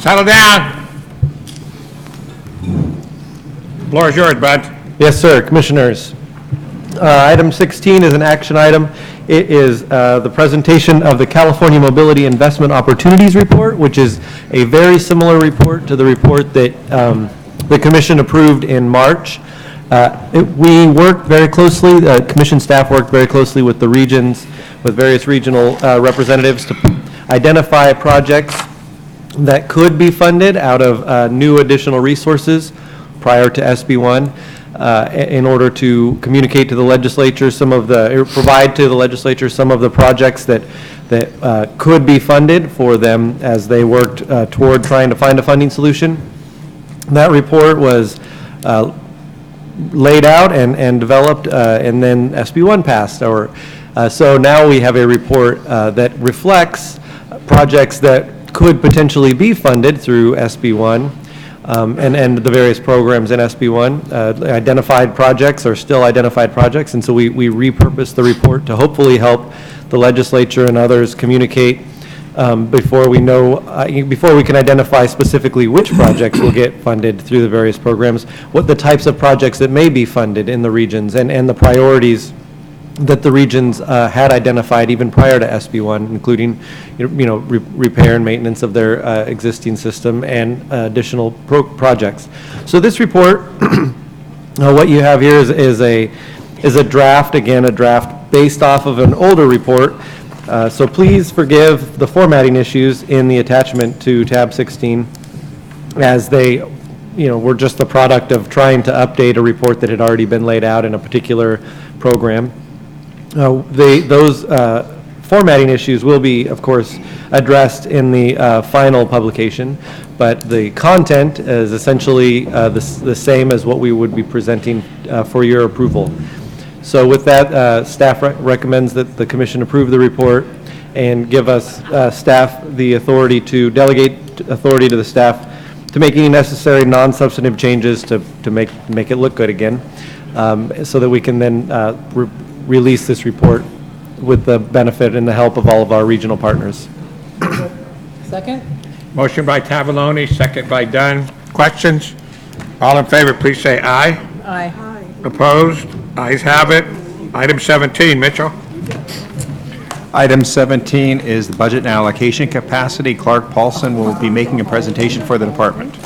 Settle down. Floor is yours, Bud. Yes, sir. Commissioners. Item 16 is an action item. It is the presentation of the California Mobility Investment Opportunities Report, which is a very similar report to the report that the Commission approved in March. We worked very closely, the Commission staff worked very closely with the regions, with various regional representatives to identify projects that could be funded out of new additional resources prior to SB1 in order to communicate to the legislature provide to the legislature some of the projects that could be funded for them as they worked toward trying to find a funding solution. That report was laid out and developed, and then SB1 passed. So now we have a report that reflects projects that could potentially be funded through SB1 and the various programs in SB1. Identified projects are still identified projects, and so we repurposed the report to hopefully help the legislature and others communicate before we can identify specifically which projects will get funded through the various programs, what the types of projects that may be funded in the regions, and the priorities that the regions had identified even prior to SB1, including repair and maintenance of their existing system and additional projects. So this report, what you have here is a draft, again, a draft based off of an older report. So please forgive the formatting issues in the attachment to tab 16, as they were just the product of trying to update a report that had already been laid out in a particular program. Those formatting issues will be, of course, addressed in the final publication, but the content is essentially the same as what we would be presenting for your approval. So with that, staff recommends that the Commission approve the report and give us staff the authority to delegate authority to the staff to make any necessary non-substantive changes to make it look good again, so that we can then release this report with the benefit and the help of all of our regional partners. Second? Motion by Tavaloni, second by Dunn. Questions? All in favor, please say aye. Aye. Opposed? Ayes have it. Item 17, Mitchell. Item 17 is the budget and allocation capacity. Clark Paulson will be making a presentation for the department.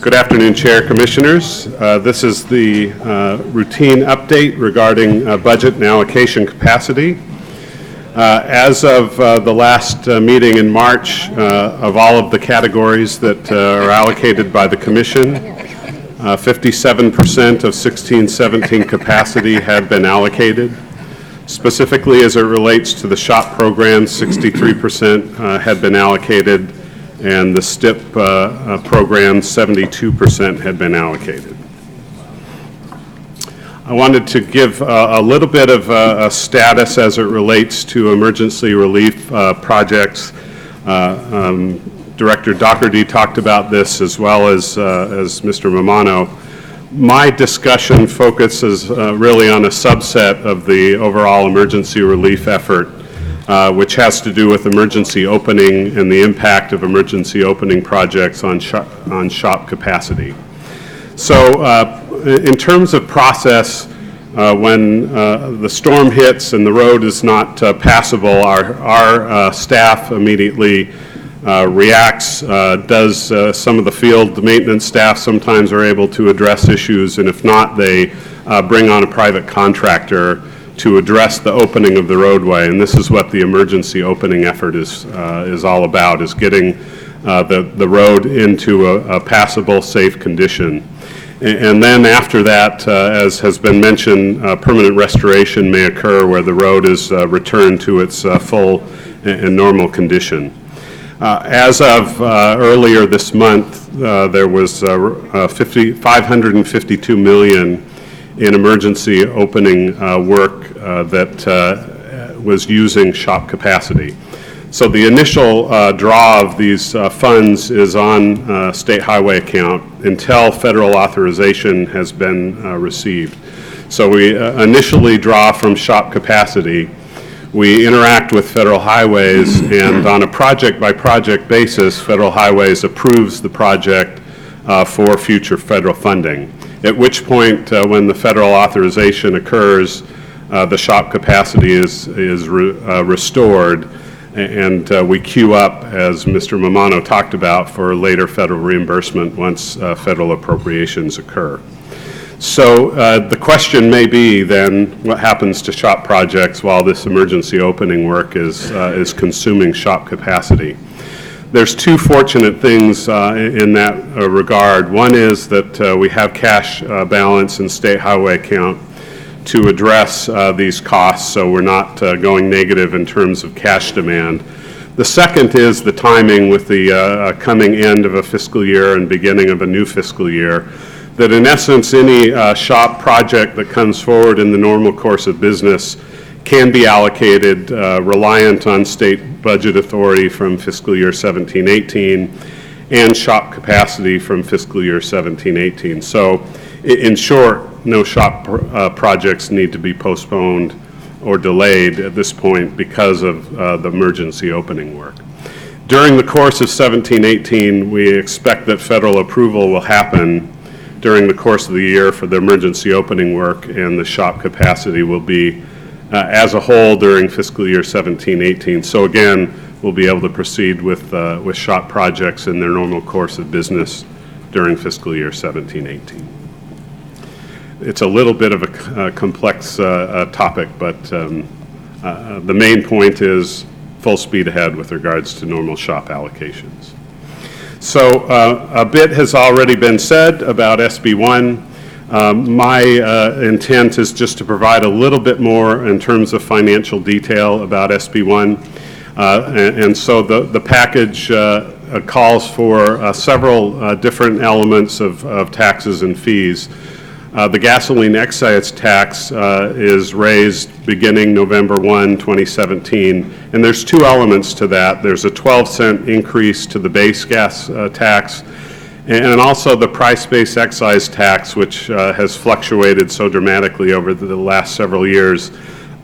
Good afternoon, Chair, Commissioners. This is the routine update regarding budget and allocation capacity. As of the last meeting in March, of all of the categories that are allocated by the Commission, 57% of 16-17 capacity had been allocated. Specifically, as it relates to the SHOP program, 63% had been allocated, and the STIP program, 72% had been allocated. I wanted to give a little bit of a status as it relates to emergency relief projects. Director Doherty talked about this, as well as Mr. Mamano. My discussion focuses really on a subset of the overall emergency relief effort, which has to do with emergency opening and the impact of emergency opening projects on SHOP capacity. So in terms of process, when the storm hits and the road is not passable, our staff immediately reacts, does some of the field maintenance staff sometimes are able to address issues, and if not, they bring on a private contractor to address the opening of the roadway. And this is what the emergency opening effort is all about, is getting the road into a passable, safe condition. And then after that, as has been mentioned, permanent restoration may occur where the road is returned to its full and normal condition. As of earlier this month, there was $552 million in emergency opening work that was using SHOP capacity. So the initial draw of these funds is on state highway account until federal authorization has been received. So we initially draw from shop capacity. We interact with Federal Highways, and on a project-by-project basis, Federal Highways approves the project for future federal funding, at which point, when the federal authorization occurs, the shop capacity is restored, and we queue up, as Mr. Mamano talked about, for later federal reimbursement once federal appropriations occur. So the question may be then, what happens to shop projects while this emergency opening work is consuming shop capacity? There's two fortunate things in that regard. One is that we have cash balance and state highway account to address these costs, so we're not going negative in terms of cash demand. The second is the timing with the coming end of a fiscal year and beginning of a new fiscal year, that in essence any shop project that comes forward in the normal course of business can be allocated reliant on state budget authority from fiscal year 17-18 and shop capacity from fiscal year 17-18. So in short, no shop projects need to be postponed or delayed at this point because of the emergency opening work. During the course of 17-18, we expect that federal approval will happen during the course of the year for the emergency opening work, and the shop capacity will be as a whole during fiscal year 17-18. So again, we'll be able to proceed with shop projects in their normal course of business during fiscal year 17-18. It's a little bit of a complex topic, but the main point is full speed ahead with regards to normal shop allocations. So a bit has already been said about SB1. My intent is just to provide a little bit more in terms of financial detail about SB1. And so the package calls for several different elements of taxes and fees. The gasoline excise tax is raised beginning November 1, 2017, and there's two elements to that. There's a 12-cent increase to the base gas tax, and also the price-based excise tax, which has fluctuated so dramatically over the last several years.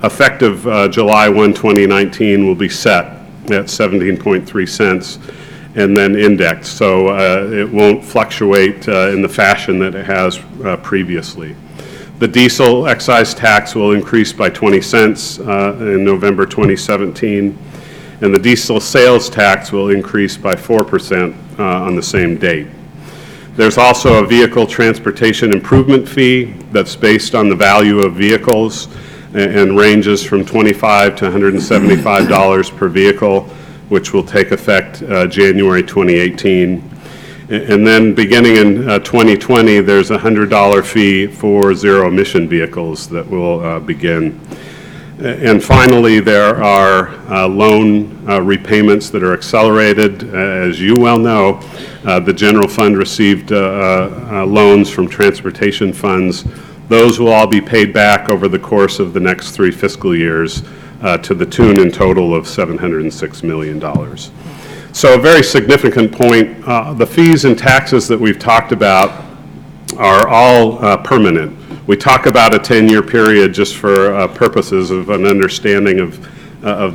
Effective July 1, 2019, will be set at 17.3 cents. And then indexed, so it won't fluctuate in the fashion that it has previously. The diesel excise tax will increase by 20 cents in November 2017, and the diesel sales tax will increase by 4% on the same date. There's also a vehicle transportation improvement fee that's based on the value of vehicles and ranges from $25 to $175 per vehicle, which will take effect January 2018. And then beginning in 2020, there's a $100 fee for zero-emission vehicles that will begin. And finally, there are loan repayments that are accelerated. As you well know, the general fund received loans from transportation funds. Those will all be paid back over the course of the next 3 fiscal years, to the tune in total of $706 million. So a very significant point, the fees and taxes that we've talked about are all permanent. We talk about a 10-year period just for purposes of an understanding of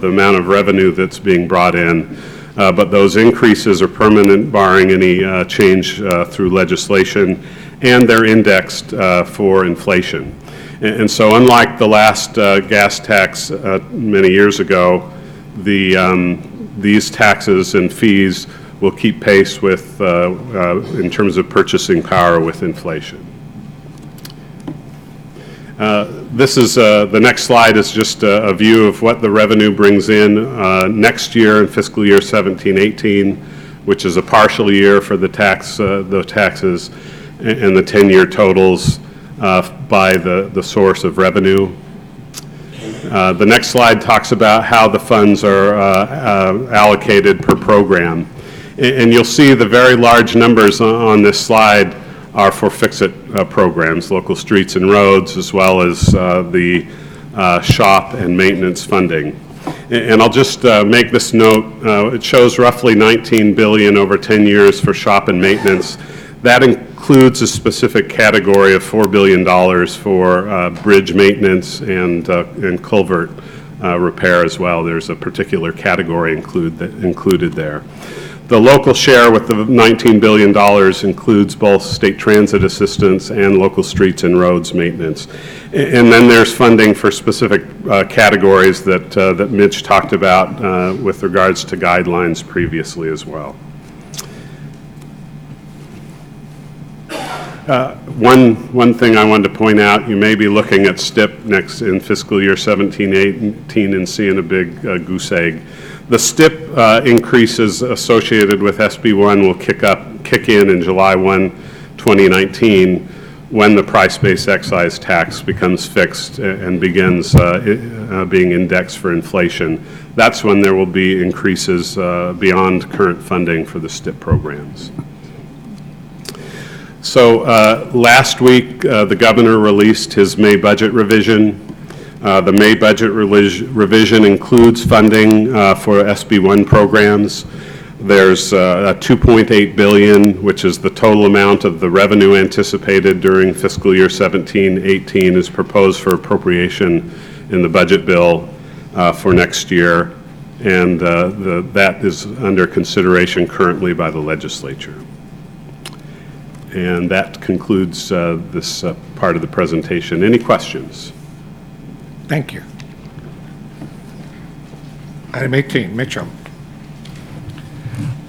the amount of revenue that's being brought in, but those increases are permanent barring any change through legislation, and they're indexed for inflation. And so unlike the last gas tax many years ago, these taxes and fees will keep pace with, in terms of purchasing power with inflation. This is, the next slide is just a view of what the revenue brings in next year in fiscal year 17-18, which is a partial year for the taxes, and the 10-year totals by the source of revenue. The next slide talks about how the funds are allocated per program. And you'll see the very large numbers on this slide are for fix-it programs, local streets and roads, as well as the shop and maintenance funding. And I'll just make this note, it shows roughly $19 billion over 10 years for shop and maintenance. That includes a specific category of $4 billion for bridge maintenance and culvert repair as well. There's a particular category included there. The local share with the $19 billion includes both state transit assistance and local streets and roads maintenance. And then there's funding for specific categories that Mitch talked about with regards to guidelines previously as well. One thing I wanted to point out, you may be looking at STIP next in fiscal year 17-18 and seeing a big goose egg. The STIP increases associated with SB1 will kick in July 1, 2019, when the price-based excise tax becomes fixed and begins being indexed for inflation. That's when there will be increases beyond current funding for the STIP programs. So last week, the governor released his May budget revision. The May budget revision includes funding for SB1 programs. There's $2.8 billion, which is the total amount of the revenue anticipated during fiscal year 17-18 is proposed for appropriation in the budget bill for next year, and that is under consideration currently by the legislature. And that concludes this part of the presentation. Any questions? Thank you. Item 18, Mitchell.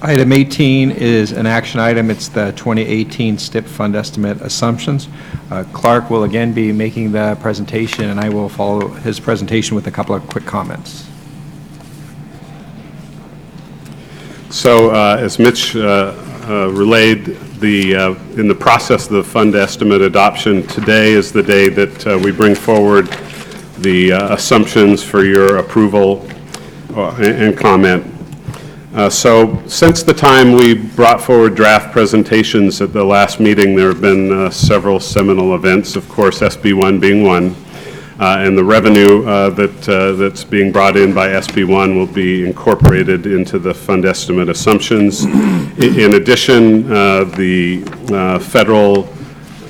Item 18 is an action item. It's the 2018 STIP fund estimate assumptions. Clark will again be making the presentation, and I will follow his presentation with a couple of quick comments. So as Mitch relayed, in the process of the fund estimate adoption, today is the day that we bring forward the assumptions for your approval and comment. So since the time we brought forward draft presentations at the last meeting, there have been several seminal events, of course, SB1 being one. And the revenue that's being brought in by SB1 will be incorporated into the fund estimate assumptions. In addition, the federal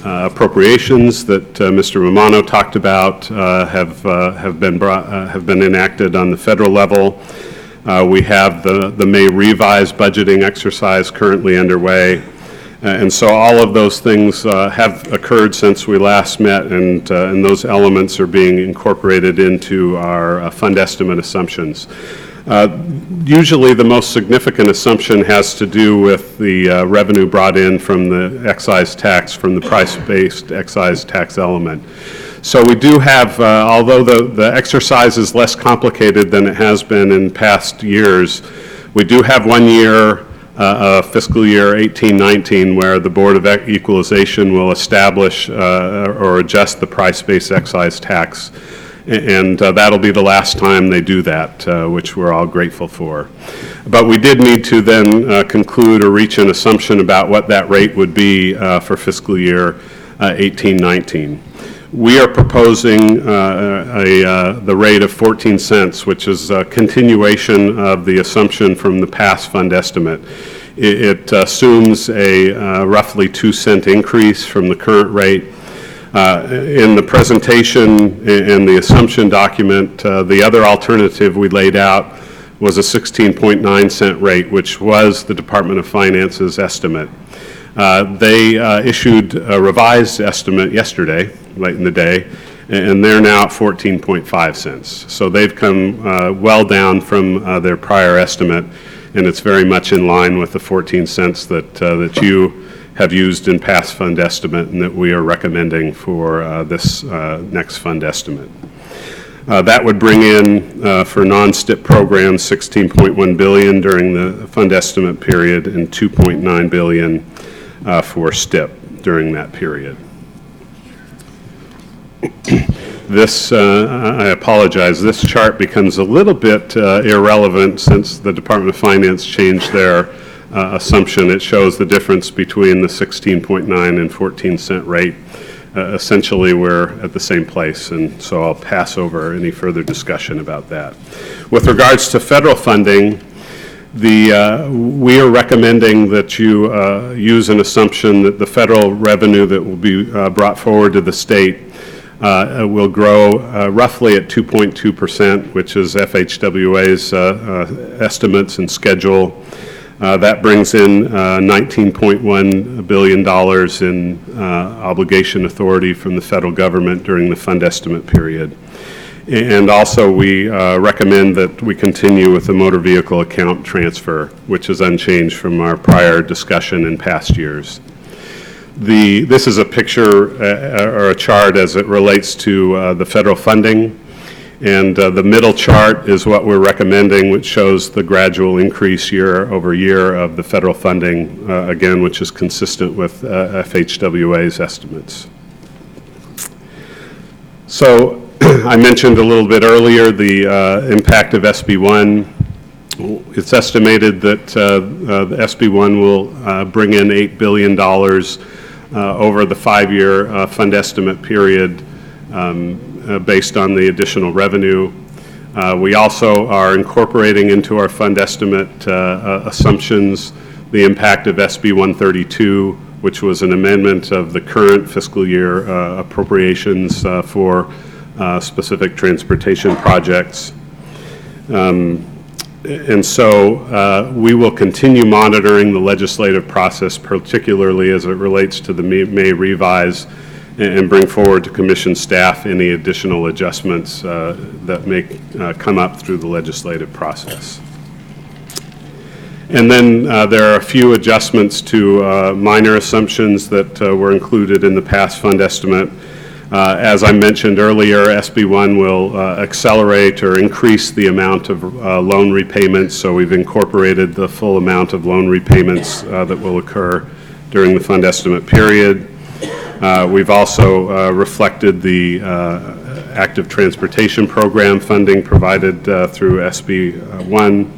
appropriations that Mr. Romano talked about have been enacted on the federal level. We have the May revised budgeting exercise currently underway. And so all of those things have occurred since we last met, and those elements are being incorporated into our fund estimate assumptions. Usually the most significant assumption has to do with the revenue brought in from the excise tax, from the price-based excise tax element. So we do have, although the exercise is less complicated than it has been in past years, we do have 1 year fiscal year 18-19 where the Board of Equalization will establish or adjust the price-based excise tax, and that'll be the last time they do that, which we're all grateful for. But we did need to then conclude or reach an assumption about what that rate would be for fiscal year 18-19. We are proposing the rate of 14 cents, which is a continuation of the assumption from the past fund estimate. It assumes a roughly 2-cent increase from the current rate. In the presentation and the assumption document, the other alternative we laid out was a 16.9 cent rate, which was the Department of Finance's estimate. They issued a revised estimate yesterday, late in the day, and they're now at 14.5 cents. So they've come well down from their prior estimate, and it's very much in line with the 14 cents that you have used in past fund estimate and that we are recommending for this next fund estimate. That would bring in, for non-STIP programs, $16.1 billion during the fund estimate period and $2.9 billion for STIP during that period. This, I apologize, this chart becomes a little bit irrelevant since the Department of Finance changed their assumption. It shows the difference between the 16.9 and 14 cent rate. Essentially, we're at the same place, and so I'll pass over any further discussion about that. With regards to federal funding, We are recommending that you use an assumption that the federal revenue that will be brought forward to the state will grow roughly at 2.2%, which is FHWA's estimates and schedule. That brings in $19.1 billion in obligation authority from the federal government during the fund estimate period. And also, we recommend that we continue with the motor vehicle account transfer, which is unchanged from our prior discussion in past years. This is a picture or a chart as it relates to the federal funding. And the middle chart is what we're recommending, which shows the gradual increase year over year of the federal funding, again, which is consistent with FHWA's estimates. So I mentioned a little bit earlier the impact of SB1. It's estimated that the SB1 will bring in $8 billion over the 5-year fund estimate period based on the additional revenue. We also are incorporating into our fund estimate assumptions the impact of SB 132, which was an amendment of the current fiscal year appropriations for specific transportation projects. And so we will continue monitoring the legislative process, particularly as it relates to the May revise, and bring forward to Commission staff any additional adjustments that may come up through the legislative process. And then there are a few adjustments to minor assumptions that were included in the past fund estimate. As I mentioned earlier, SB1 will accelerate or increase the amount of loan repayments, so we've incorporated the full amount of loan repayments that will occur during the fund estimate period. We've also reflected the active transportation program funding provided through SB1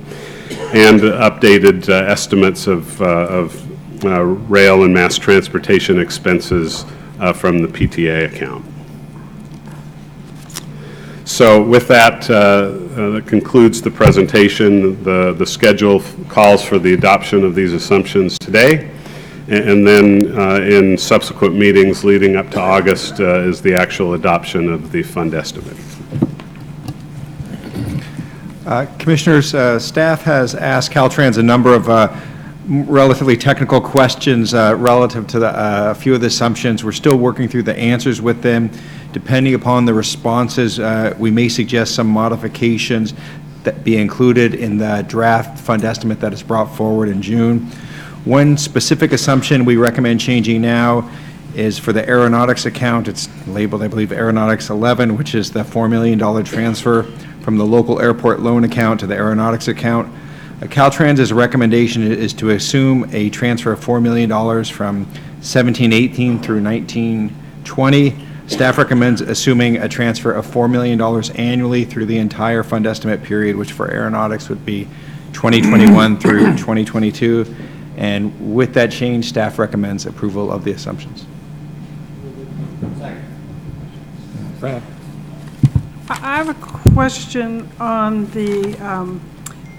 and updated estimates of rail and mass transportation expenses from the PTA account. So with that, that concludes the presentation. The schedule calls for the adoption of these assumptions today, and then in subsequent meetings leading up to August is the actual adoption of the fund estimate. Commissioners, staff has asked Caltrans a number of relatively technical questions relative to a few of the assumptions. We're still working through the answers with them. Depending upon the responses, we may suggest some modifications that be included in the draft fund estimate that is brought forward in June. One specific assumption we recommend changing now is for the aeronautics account. It's labeled, I believe, Aeronautics 11, which is the $4 million transfer from the local airport loan account to the aeronautics account. Caltrans' recommendation is to assume a transfer of $4 million from 17-18 through 19-20. Staff recommends assuming a transfer of $4 million annually through the entire fund estimate period, which for aeronautics would be 2021 through 2022. And with that change, staff recommends approval of the assumptions. Fran? I have a question on the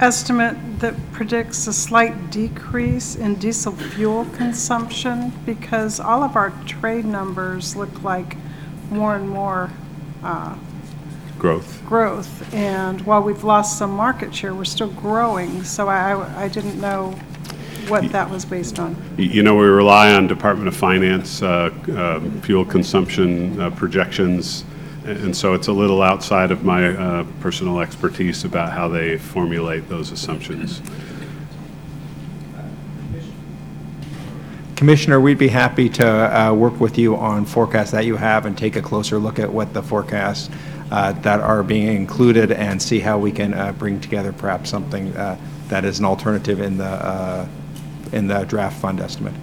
estimate that predicts a slight decrease in diesel fuel consumption, because all of our trade numbers look like more and more Growth. and while we've lost some market share, we're still growing, so I didn't know what that was based on. You know, we rely on Department of Finance fuel consumption projections, and so it's a little outside of my personal expertise about how they formulate those assumptions. Commissioner, we'd be happy to work with you on forecasts that you have and take a closer look at what the forecasts that are being included and see how we can bring together perhaps something that is an alternative in the draft fund estimate.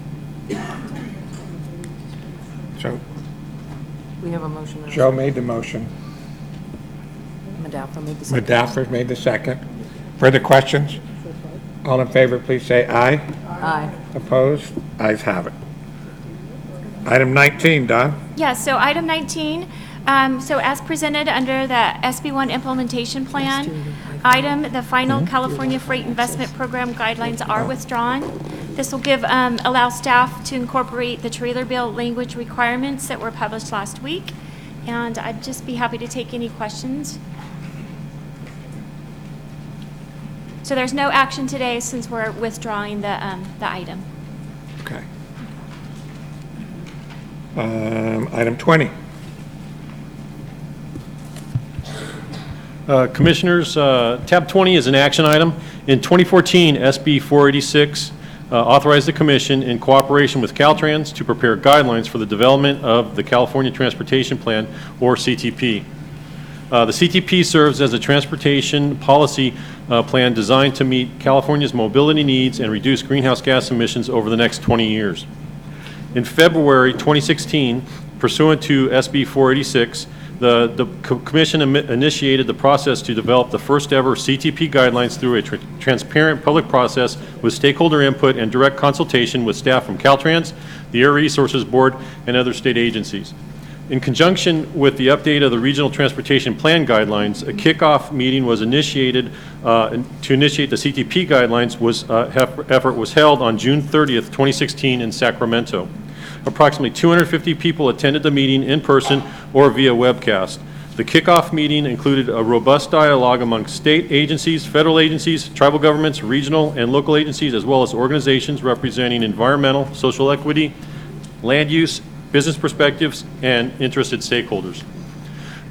So We have a motion. Joe made the motion. Modaffar made the second. Modaffar made the second. Further questions? All in favor, please say aye. Aye. Opposed? Ayes have it. Item 19, Don? Yes, so item 19, so as presented under the SB1 implementation plan, item, the final California Freight Investment Program guidelines are withdrawn. This will allow staff to incorporate the trailer bill language requirements that were published last week, and I'd just be happy to take any questions. So there's no action today since we're withdrawing the item. Okay. Item 20. Commissioners, tab 20 is an action item. In 2014, SB 486 authorized the commission in cooperation with Caltrans to prepare guidelines for the development of the California Transportation Plan, or CTP. The CTP serves as a transportation policy plan designed to meet California's mobility needs and reduce greenhouse gas emissions over the next 20 years. In February 2016, pursuant to SB 486, the Commission initiated the process to develop the first ever CTP guidelines through a transparent public process with stakeholder input and direct consultation with staff from Caltrans, the Air Resources Board, and other state agencies. In conjunction with the update of the Regional Transportation Plan guidelines, a kickoff meeting was initiated to initiate the CTP guidelines. Effort was held on June 30th, 2016 in Sacramento. Approximately 250 people attended the meeting in person or via webcast. The kickoff meeting included a robust dialogue among state agencies, federal agencies, tribal governments, regional and local agencies, as well as organizations representing environmental, social equity, land use, business perspectives, and interested stakeholders.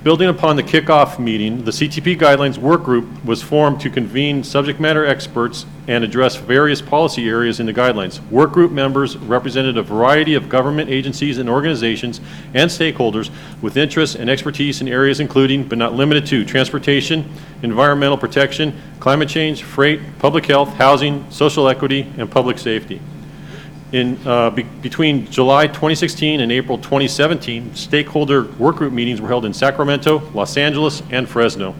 Building upon the kickoff meeting, the CTP Guidelines Work Group was formed to convene subject matter experts and address various policy areas in the guidelines. Work group members represented a variety of government agencies and organizations and stakeholders with interests and expertise in areas including, but not limited to, transportation, environmental protection, climate change, freight, public health, housing, social equity, and public safety. Between July 2016 and April 2017, stakeholder work group meetings were held in Sacramento, Los Angeles, and Fresno.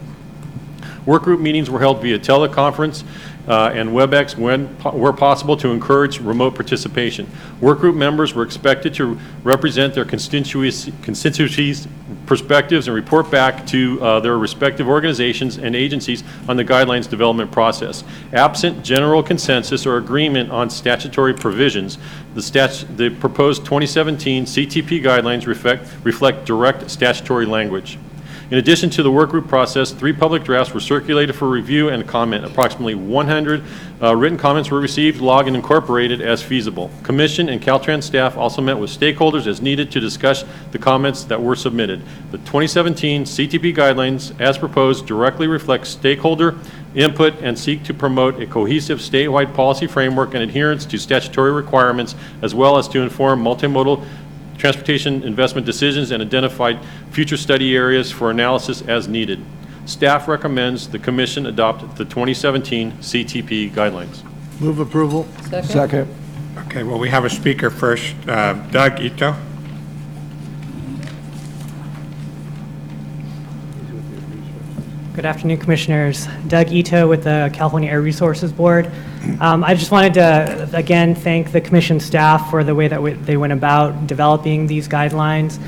Work group meetings were held via teleconference and WebEx where possible to encourage remote participation. Work group members were expected to represent their constituencies' perspectives and report back to their respective organizations and agencies on the guidelines development process. Absent general consensus or agreement on statutory provisions, the proposed 2017 CTP guidelines reflect direct statutory language. In addition to the work group process, 3 public drafts were circulated for review and comment. Approximately 100 written comments were received, logged, and incorporated as feasible. Commission and Caltrans staff also met with stakeholders as needed to discuss the comments that were submitted. The 2017 CTP guidelines, as proposed, directly reflect stakeholder input and seek to promote a cohesive statewide policy framework and adherence to statutory requirements, as well as to inform multimodal transportation investment decisions and identify future study areas for analysis as needed. Staff recommends the Commission adopt the 2017 CTP guidelines. Move approval. Second. Okay, well, we have a speaker first. Doug Ito. Good afternoon, Commissioners. Doug Ito with the California Air Resources Board. I just wanted to, again, thank the Commission staff for the way that they went about developing these guidelines.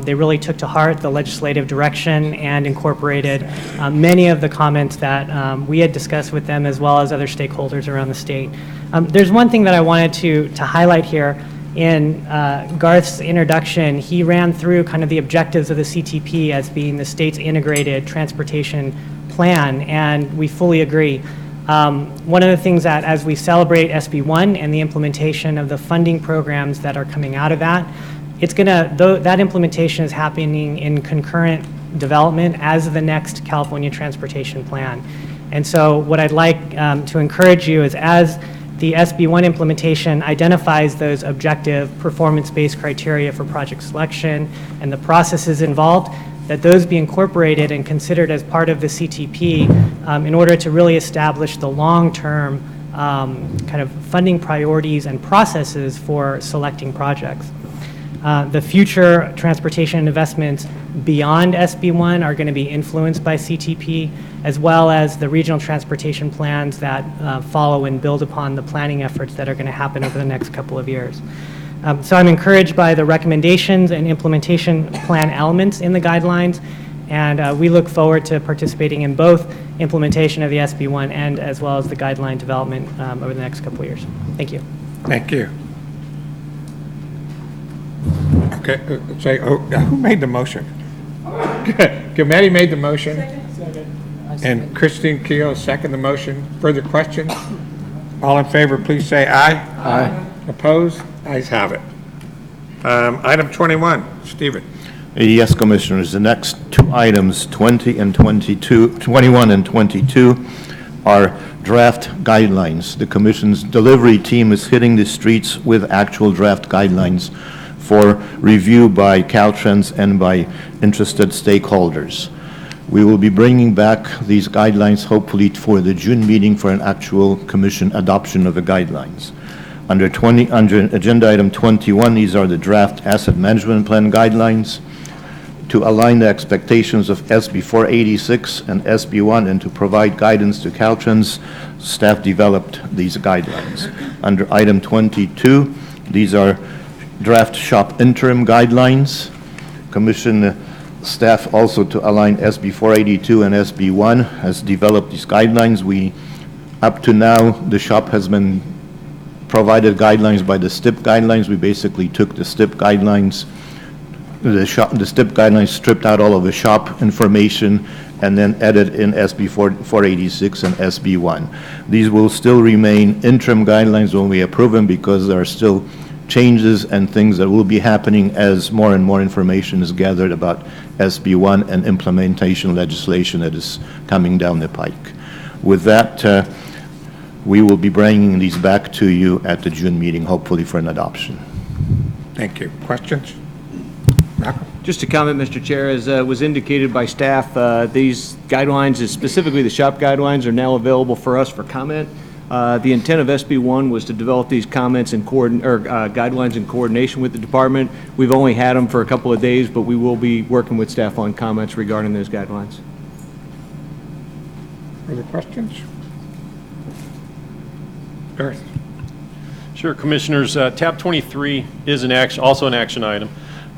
They really took to heart the legislative direction and incorporated many of the comments that we had discussed with them, as well as other stakeholders around the state. There's one thing that I wanted to highlight here. In Garth's introduction, he ran through kind of the objectives of the CTP as being the state's integrated transportation plan, and we fully agree. One of the things that, as we celebrate SB1 and the implementation of the funding programs that are coming out of that, that implementation is happening in concurrent development as the next California Transportation Plan. And so what I'd like to encourage you is, as the SB1 implementation identifies those objective performance-based criteria for project selection and the processes involved, that those be incorporated and considered as part of the CTP in order to really establish the long-term kind of funding priorities and processes for selecting projects. The future transportation investments beyond SB1 are going to be influenced by CTP, as well as the regional transportation plans that follow and build upon the planning efforts that are going to happen over the next couple of years. So I'm encouraged by the recommendations and implementation plan elements in the guidelines, And we look forward to participating in both implementation of the SB1 and as well as the guideline development over the next couple of years. Thank you. Thank you. Okay, who made the motion? Gometti made the motion. And Christine Keough seconded the motion. Further questions? All in favor, please say aye. Aye. Opposed? Ayes have it. Item 21, Stephen. Yes, Commissioners. The next two items, 20 and 22, 21 and 22, are draft guidelines. The Commission's delivery team is hitting the streets with actual draft guidelines for review by Caltrans and by interested stakeholders. We will be bringing back these guidelines hopefully for the June meeting for an actual Commission adoption of the guidelines. Under Agenda Item 21, these are the draft asset management plan guidelines to align the expectations of SB 486 and SB 1 and to provide guidance to Caltrans. Staff developed these guidelines. Under Item 22, these are draft shop interim guidelines. Commission staff also to align SB 482 and SB 1 has developed these guidelines. Up to now, the shop has been provided guidelines by the STIP guidelines. We basically took the STIP guidelines, the STIP guidelines stripped out all of the shop information and then added in SB 486 and SB 1. These will still remain interim guidelines when we approve them because there are still changes and things that will be happening as more and more information is gathered about SB 1 and implementation legislation that is coming down the pike. With that, we will be bringing these back to you at the June meeting, hopefully for an adoption. Thank you. Questions? Malcolm? Just a comment, Mr. Chair, as was indicated by staff, these guidelines, specifically the shop guidelines, are now available for us for comment. The intent of SB1 was to develop these comments and guidelines in coordination with the department. We've only had them for a couple of days, but we will be working with staff on comments regarding those guidelines. Further questions? Garth? Sure, Commissioners. Tab 23 is also an action item.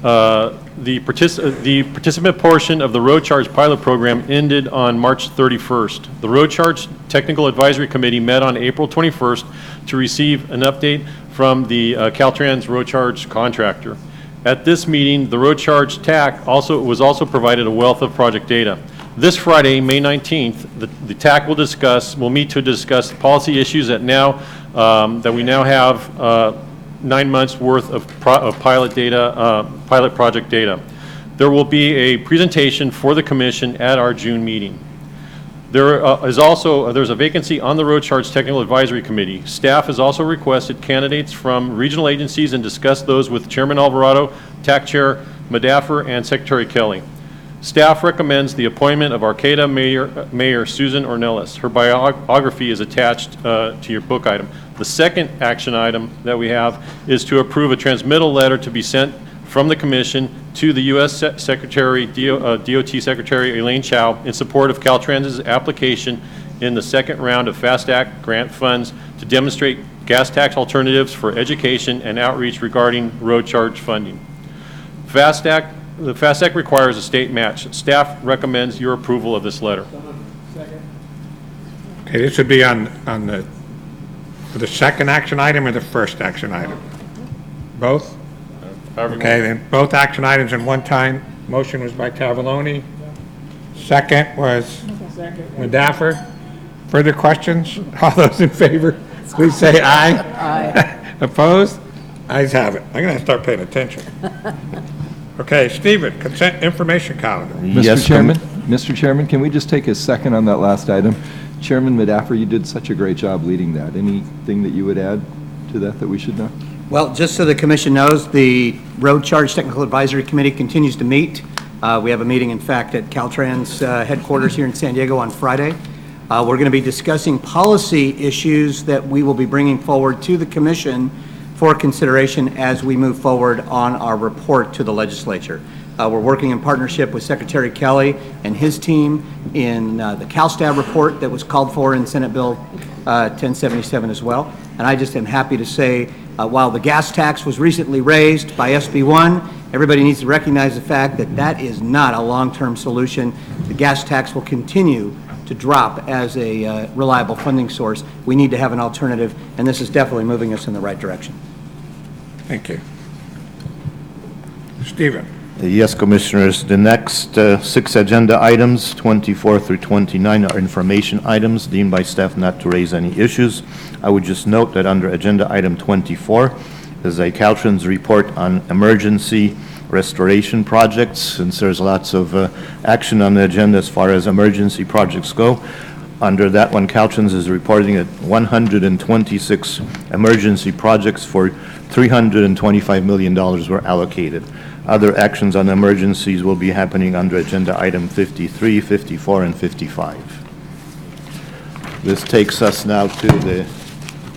The participant portion of the road charge pilot program ended on March 31st. The road charge technical advisory committee met on April 21st to receive an update from the Caltrans road charge contractor. At this meeting, the road charge TAC was also provided a wealth of project data. This Friday, May 19th, the TAC will meet to discuss policy issues that we now have 9 months worth of pilot data, pilot project data. There will be a presentation for the Commission at our June meeting. There's a vacancy on the Road Charge Technical Advisory Committee. Staff has also requested candidates from regional agencies and discussed those with Chairman Alvarado, TAC Chair Madaffer, and Secretary Kelly. Staff recommends the appointment of Arcata Mayor Susan Ornelas. Her biography is attached to your book item. The second action item that we have is to approve a transmittal letter to be sent from the Commission to the U.S. Secretary, DOT Secretary Elaine Chao in support of Caltrans' application in the second round of FAST Act grant funds to demonstrate gas tax alternatives for education and outreach regarding road charge funding. The FAST Act requires a state match. Staff recommends your approval of this letter. Okay, this would be on the second action item or the first action item? Both? Okay, then both action items in one time. Motion was by Cavalloni. Second was Madaffer. Further questions? All those in favor, please say aye. Aye. Opposed? Ayes have it. I'm going to start paying attention. Okay, Stephen, consent information calendar. Mr. Chairman, can we just take a second on that last item? Chairman Madaffer, you did such a great job leading that. Anything that you would add to that we should know? Well, just so the Commission knows, the Road Charge Technical Advisory Committee continues to meet. We have a meeting, in fact, at Caltrans headquarters here in San Diego on Friday. We're going to be discussing policy issues that we will be bringing forward to the Commission for consideration as we move forward on our report to the legislature. We're working in partnership with Secretary Kelly and his team in the CalSTAB report that was called for in Senate Bill 1077 as well. And I just am happy to say, while the gas tax was recently raised by SB1 Everybody needs to recognize the fact that that is not a long-term solution. The gas tax will continue to drop as a reliable funding source. We need to have an alternative, and this is definitely moving us in the right direction. Thank you. Stephen? Yes, Commissioners. The next 6 agenda items, 24 through 29, are information items deemed by staff not to raise any issues. I would just note that under agenda item 24 is a Caltrans report on emergency restoration projects. Since there's lots of action on the agenda as far as emergency projects go, under that one, Caltrans is reporting that 126 emergency projects for $325 million were allocated. Other actions on emergencies will be happening under agenda item 53, 54, and 55. This takes us now to the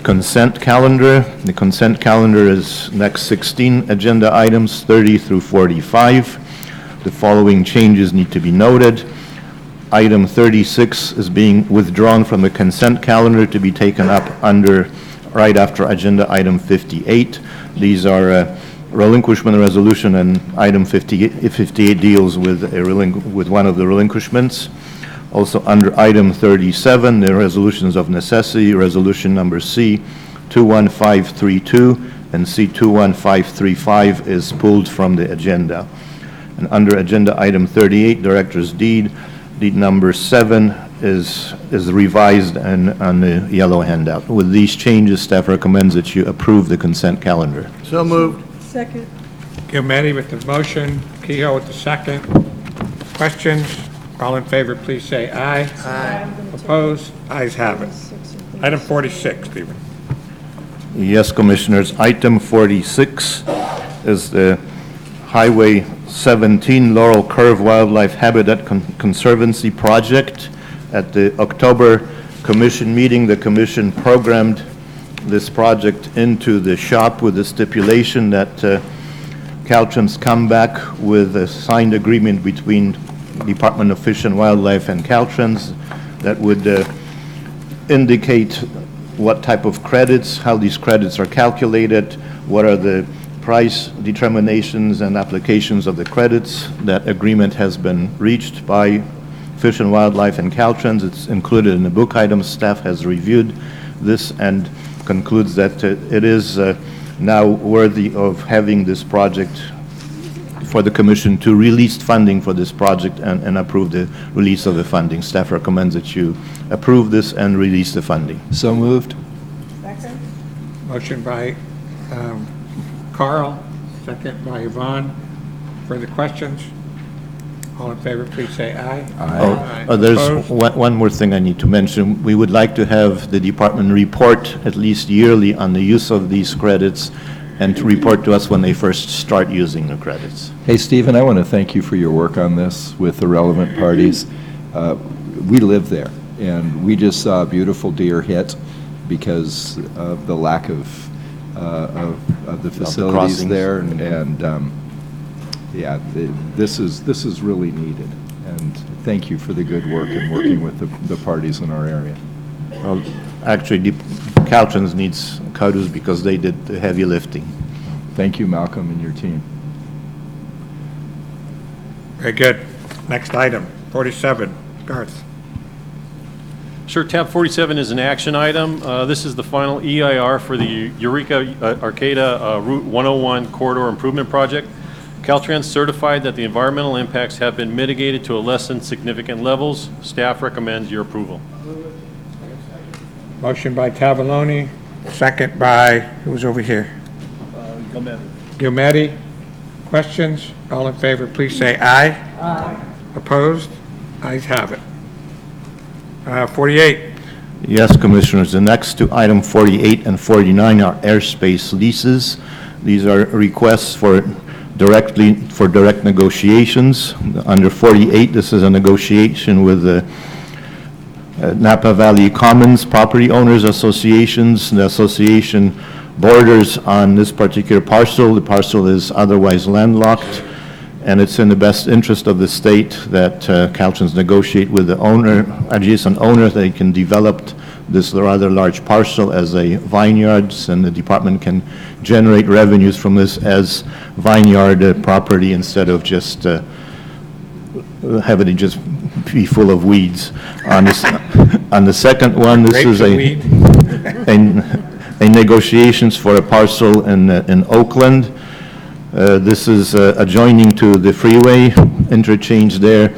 consent calendar. The consent calendar is next 16 agenda items, 30 through 45. The following changes need to be noted. Item 36 is being withdrawn from the consent calendar to be taken up under right after agenda item 58. These are relinquishment resolution, and item 58 deals with one of the relinquishments. Also under item 37, the resolutions of necessity, resolution number C21532 and C21535 is pulled from the agenda. And under agenda item 38, director's deed number 7 is revised and on the yellow handout. With these changes, staff recommends that you approve the consent calendar. So moved. Second. Gilmetti with the motion, Kehoe with the second. Questions? All in favor, please say aye. Aye. Opposed? Ayes have it. Item 46, Stephen. Yes, Commissioners. Item 46 is the Highway 17 Laurel Curve Wildlife Habitat Conservancy Project. At the October Commission meeting, the Commission programmed this project into the shop with the stipulation that Caltrans come back with a signed agreement between Department of Fish and Wildlife and Caltrans that would indicate what type of credits, how these credits are calculated, what are the price determinations and applications of the credits. That agreement has been reached by Fish and Wildlife and Caltrans. It's included in the book items. Staff has reviewed this and concludes that it is now worthy of having this project for the Commission to release funding for this project and approve the release of the funding. Staff recommends that you approve this and release the funding. So moved. Second. Motion by Carl, second by Yvonne. Further questions? All in favor, please say aye. Aye. There's Opposed? one more thing I need to mention. We would like to have the department report at least yearly on the use of these credits and to report to us when they first start using the credits. Hey, Stephen, I want to thank you for your work on this with the relevant parties. We live there, and we just saw a beautiful deer hit because of the lack of the facilities crossings. there, and yeah, this is really needed. And thank you for the good work and working with the parties in our area. Well, actually, Caltrans needs kudos because they did the heavy lifting. Thank you, Malcolm, and your team. Very good. Next item, 47, Garth. Sure, tab 47 is an action item. This is the final EIR for the Eureka Arcata Route 101 Corridor Improvement Project. Caltrans certified that the environmental impacts have been mitigated to a less than significant levels. Staff recommends your approval. Motion by Tavaloni, second by, who's over here? Gilmetti. Questions? All in favor, please say aye. Aye. Opposed? Ayes have it. 48. Yes, Commissioners. The next two, item 48 and 49, are airspace leases. These are requests for direct negotiations. Under 48, this is a negotiation with the Napa Valley Commons Property Owners Associations. The association borders on this particular parcel. The parcel is otherwise landlocked, and it's in the best interest of the state that Caltrans negotiate with the owner, adjacent owner, that they can develop this rather large parcel as a vineyards, and the department can generate revenues from this as vineyard property instead of just having it just be full of weeds. On the second one, this is Grapes a negotiations for a parcel in Oakland. This is adjoining to the freeway interchange there.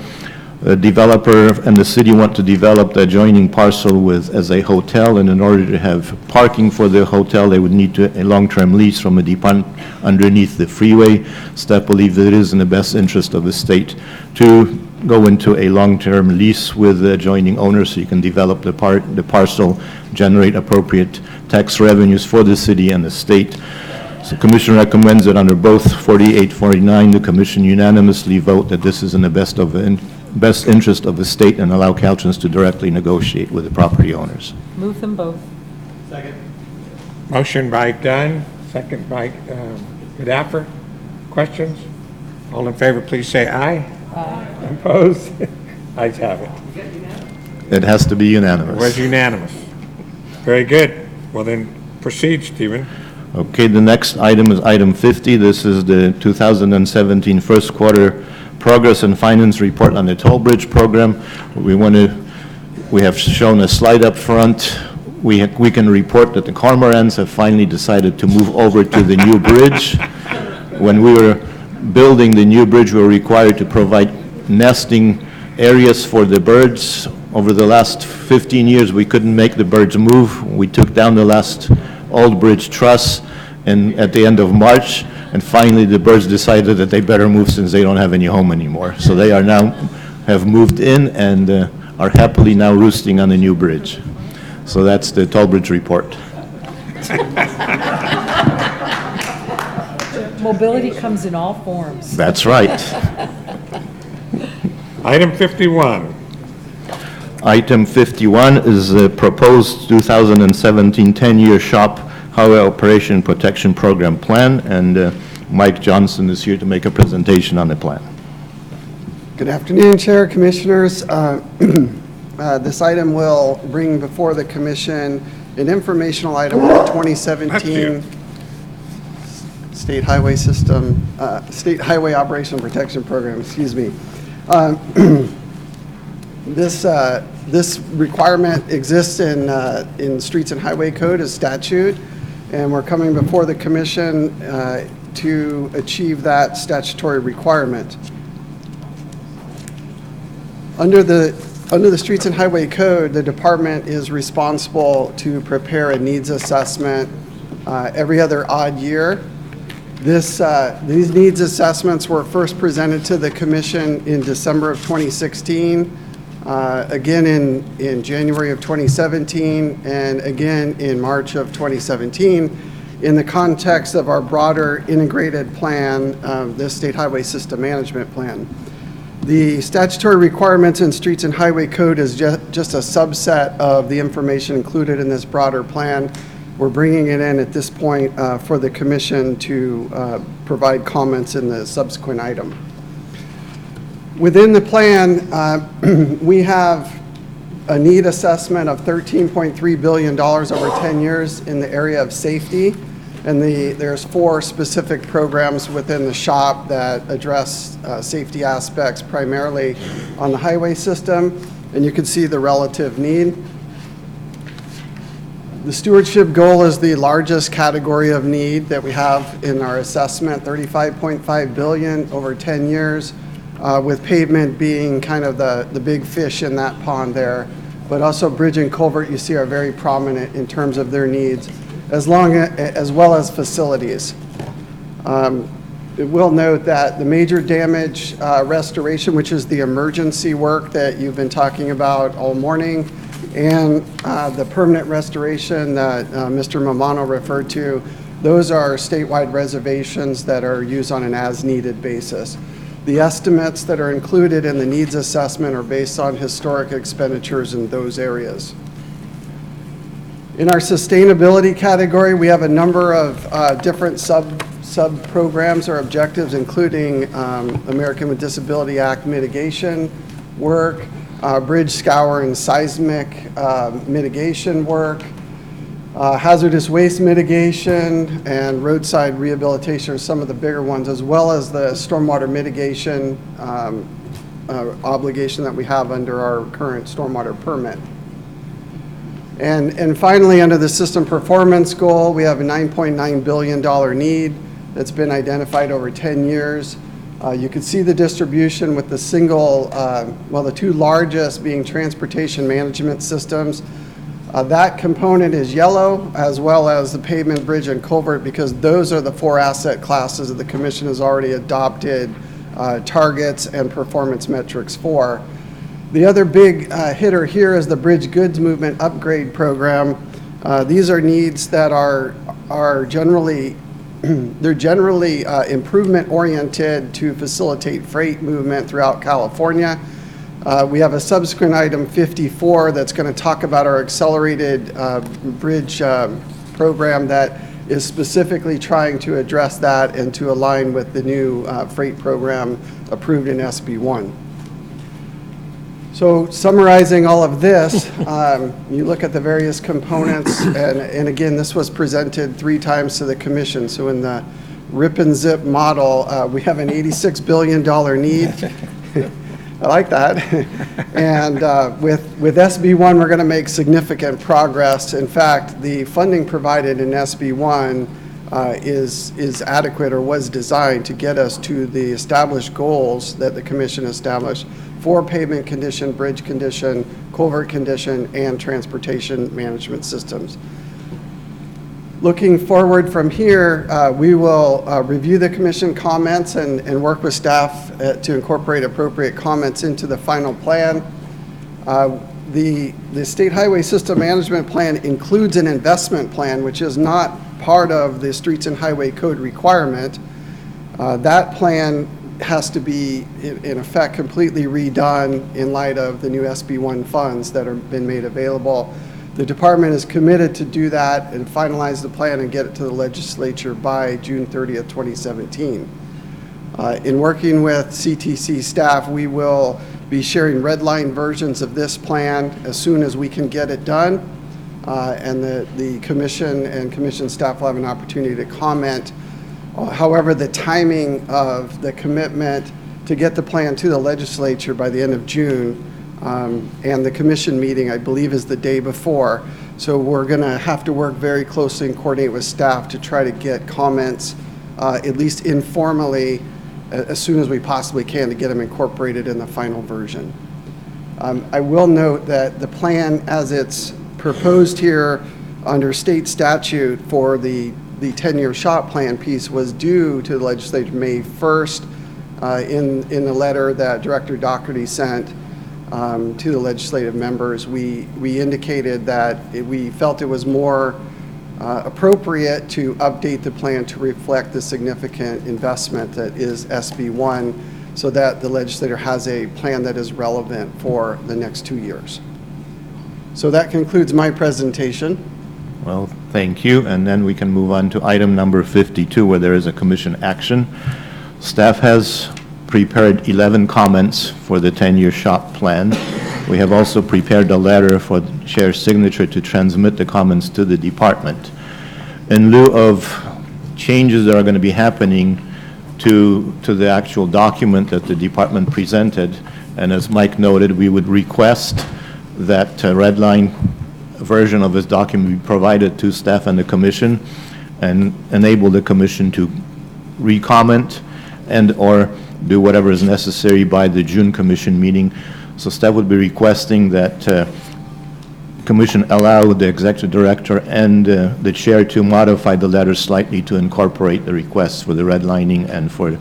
The developer and the city want to develop the adjoining parcel as a hotel, and in order to have parking for the hotel, they would need a long-term lease from a department underneath the freeway. Staff believe that it is in the best interest of the state to go into a long-term lease with the adjoining owner so you can develop the parcel, generate appropriate tax revenues for the city and the state. So the commission recommends that under both 48, 49, the commission unanimously vote that this is in the best interest of the state and allow Caltrans to directly negotiate with the property owners. Move them both. Motion by Dunn, second by Modafer. Questions? All in favor, please say aye. Aye. Opposed? Ayes have it. It has to be It was unanimous. unanimous. Very good. Well, then proceed, Stephen. Okay, the next item is item 50. This is the 2017 first quarter progress and finance report on the toll bridge program. We have shown a slide up front. We can report that the Cormorants have finally decided to move over to the new bridge. When we were building the new bridge, we were required to provide nesting areas for the birds. Over the last 15 years, we couldn't make the birds move. We took down the last old bridge truss at the end of March, and finally the birds decided that they better move since they don't have any home anymore. So they have moved in and are happily now roosting on the new bridge. So that's the toll bridge report. Mobility comes in all forms. That's right. Item 51. Item 51 is the proposed 2017 10-year SHOP Highway Operation Protection Program Plan, and Mike Johnson is here to make a presentation on the plan. Good afternoon, Chair, Commissioners. This item will bring before the Commission an informational item on the 2017 State Highway System, State Highway Operation Protection Program, excuse me. This requirement exists in Streets and Highway Code as statute, and we're coming before the Commission to achieve that statutory requirement. Under the Streets and Highway Code, the department is responsible to prepare a needs assessment every other odd year. These needs assessments were first presented to the Commission in December of 2016, again in January of 2017, and again in March of 2017, in the context of our broader integrated plan, the State Highway System Management Plan. The statutory requirements in Streets and Highway Code is just a subset of the information included in this broader plan. We're bringing it in at this point for the Commission to provide comments in the subsequent item. Within the plan, we have a need assessment of $13.3 billion over 10 years in the area of safety. And there's 4 specific programs within the SHOP that address safety aspects primarily on the highway system. And you can see the relative need. The stewardship goal is the largest category of need that we have in our assessment, $35.5 billion over 10 years, with pavement being kind of the big fish in that pond there. But also bridge and culvert, you see, are very prominent in terms of their needs, as well as facilities. We'll note that the major damage restoration, which is the emergency work that you've been talking about all morning, and the permanent restoration that Mr. Mamano referred to, those are statewide reservations that are used on an as-needed basis. The estimates that are included in the needs assessment are based on historic expenditures in those areas. In our sustainability category, we have a number of different sub-programs or objectives, including American with Disability Act mitigation work, bridge scour and seismic mitigation work, hazardous waste mitigation, and roadside rehabilitation are some of the bigger ones, as well as the stormwater mitigation obligation that we have under our current stormwater permit. And finally, under the system performance goal, we have a $9.9 billion need that's been identified over 10 years. You can see the distribution with the single, the two largest being transportation management systems. That component is yellow, as well as the pavement, bridge, and culvert, because those are the 4 asset classes that the commission has already adopted targets and performance metrics for. The other big hitter here is the Bridge Goods Movement Upgrade Program. These are needs that are generally improvement oriented to facilitate freight movement throughout California. We have a subsequent item 54 that's going to talk about our accelerated bridge program that is specifically trying to address that and to align with the new freight program approved in SB1. So summarizing all of this, you look at the various components, and again, this was presented 3 times to the commission. So in the rip and zip model, we have an $86 billion need. I like that. And with SB1, we're going to make significant progress. In fact, the funding provided in SB1 is adequate, or was designed to get us to the established goals that the commission established for pavement condition, bridge condition, culvert condition, and transportation management systems. Looking forward from here, we will review the commission comments and work with staff to incorporate appropriate comments into the final plan. The State Highway System Management Plan includes an investment plan, which is not part of the Streets and Highway Code requirement. That plan has to be, in effect, completely redone in light of the new SB1 funds that have been made available. The department is committed to do that and finalize the plan and get it to the legislature by June 30th, 2017. In working with CTC staff, we will be sharing red line versions of this plan as soon as we can get it done. And the commission and commission staff will have an opportunity to comment. However, the timing of the commitment to get the plan to the legislature by the end of June, and the commission meeting, I believe, is the day before. So we're going to have to work very closely and coordinate with staff to try to get comments, at least informally, as soon as we possibly can, to get them incorporated in the final version. I will note that the plan, as it's proposed here under state statute for the 10-year SHOP plan piece, was due to the legislature May 1st in the letter that Director Doherty sent to the legislative members. We indicated that we felt it was more appropriate to update the plan to reflect the significant investment that is SB1, so that the legislator has a plan that is relevant for the next 2 years. So that concludes my presentation. Well, thank you. And then we can move on to item number 52, where there is a commission action. Staff has prepared 11 comments for the 10-year SHOP plan. We have also prepared a letter for the chair's signature to transmit the comments to the department. In lieu of changes that are going to be happening to the actual document that the department presented, and as Mike noted, we would request that red line version of this document be provided to staff and the commission, and enable the commission to re-comment and or do whatever is necessary by the June commission meeting. So staff would be requesting that commission allow the executive director and the chair to modify the letter slightly to incorporate the requests for the redlining and for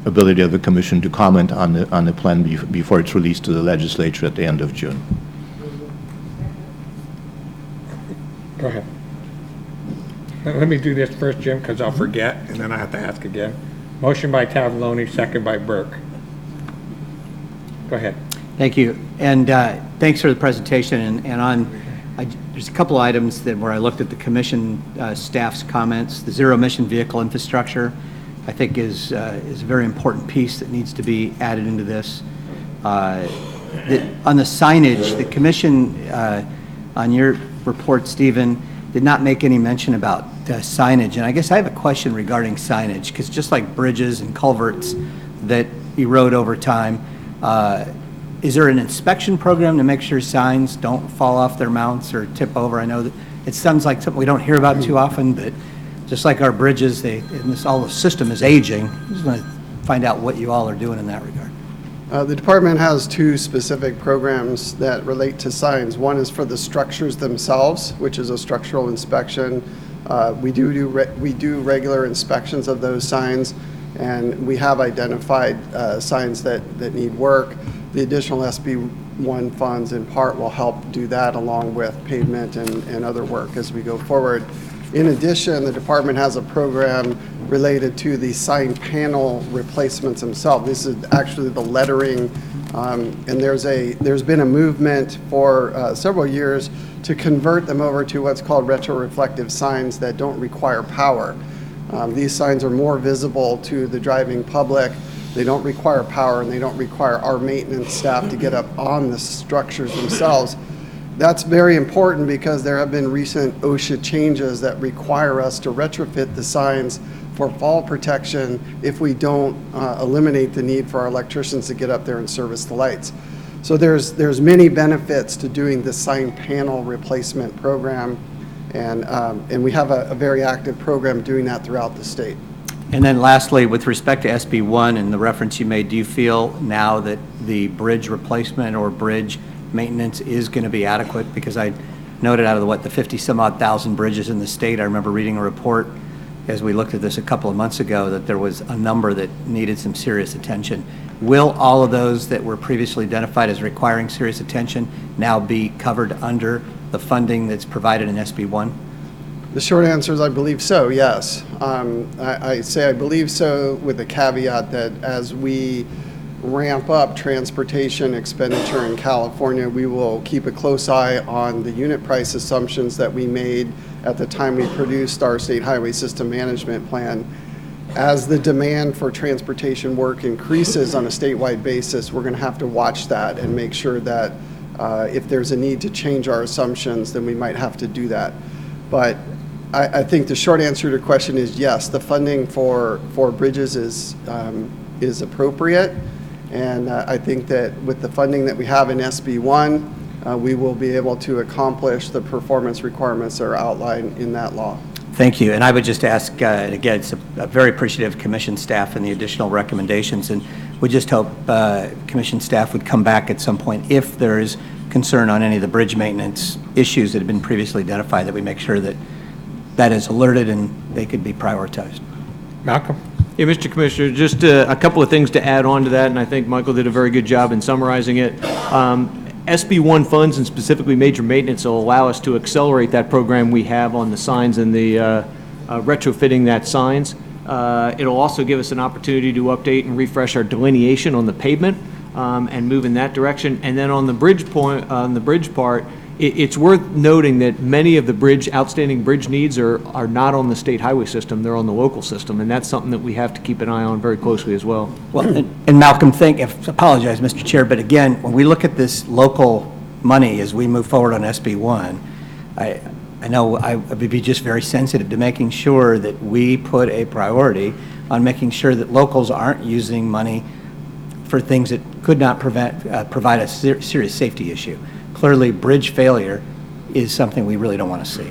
ability of the commission to comment on the plan before it's released to the legislature at the end of June. Go ahead. Let me do this first, Jim, because I'll forget, and then I have to ask again. Motion by Tavaloni, second by Burke. Go ahead. Thank you. And thanks for the presentation. There's a couple items where I looked at the commission staff's comments. The zero-emission vehicle infrastructure, I think, is a very important piece that needs to be added into this. On the signage, the commission, on your report, Stephen, did not make any mention about signage. And I guess I have a question regarding signage, because just like bridges and culverts that erode over time, is there an inspection program to make sure signs don't fall off their mounts or tip over? I know that it sounds like something we don't hear about too often, but just like our bridges, all the system is aging. I just want to find out what you all are doing in that regard. The department has two specific programs that relate to signs. One is for the structures themselves, which is a structural inspection. We do regular inspections of those signs, and we have identified signs that need work. The additional SB1 funds in part will help do that, along with pavement and other work as we go forward. In addition, the department has a program related to the sign panel replacements themselves. This is actually the lettering, and there's been a movement for several years to convert them over to what's called retroreflective signs that don't require power. These signs are more visible to the driving public. They don't require power, and they don't require our maintenance staff to get up on the structures themselves. That's very important because there have been recent OSHA changes that require us to retrofit the signs for fall protection if we don't eliminate the need for our electricians to get up there and service the lights. So there's many benefits to doing the sign panel replacement program, and we have a very active program doing that throughout the state. And then lastly, with respect to SB1 and the reference you made, do you feel now that the bridge replacement or bridge maintenance is going to be adequate? Because I noted out of the 50-some-odd thousand bridges in the state, I remember reading a report as we looked at this a couple of months ago that there was a number that needed some serious attention. Will all of those that were previously identified as requiring serious attention now be covered under the funding that's provided in SB1? The short answer is I believe so, yes. I say I believe so with the caveat that as we ramp up transportation expenditure in California, we will keep a close eye on the unit price assumptions that we made at the time we produced our state highway system management plan. As the demand for transportation work increases on a statewide basis, we're going to have to watch that and make sure that if there's a need to change our assumptions, then we might have to do that. But I think the short answer to your question is yes, the funding for bridges is appropriate. And I think that with the funding that we have in SB1, we will be able to accomplish the performance requirements that are outlined in that law. Thank you. And I would just ask, again, it's a very appreciative commission staff and the additional recommendations. And we just hope commission staff would come back at some point if there is concern on any of the bridge maintenance issues that have been previously identified, that we make sure that that is alerted and they could be prioritized. Malcolm? Yeah, Mr. Commissioner, just a couple of things to add on to that, and I think Michael did a very good job in summarizing it. SB1 funds, and specifically major maintenance, will allow us to accelerate that program we have on the signs and the retrofitting that signs. It'll also give us an opportunity to update and refresh our delineation on the pavement and move in that direction. And then on the bridge part, it's worth noting that many of the outstanding bridge needs are not on the state highway system, they're on the local system, and that's something that we have to keep an eye on very closely as well. Well, and Malcolm, apologize, Mr. Chair, but again, when we look at this local money as we move forward on SB1, I know I would be just very sensitive to making sure that we put a priority on making sure that locals aren't using money for things that could not provide a serious safety issue. Clearly, bridge failure is something we really don't want to see.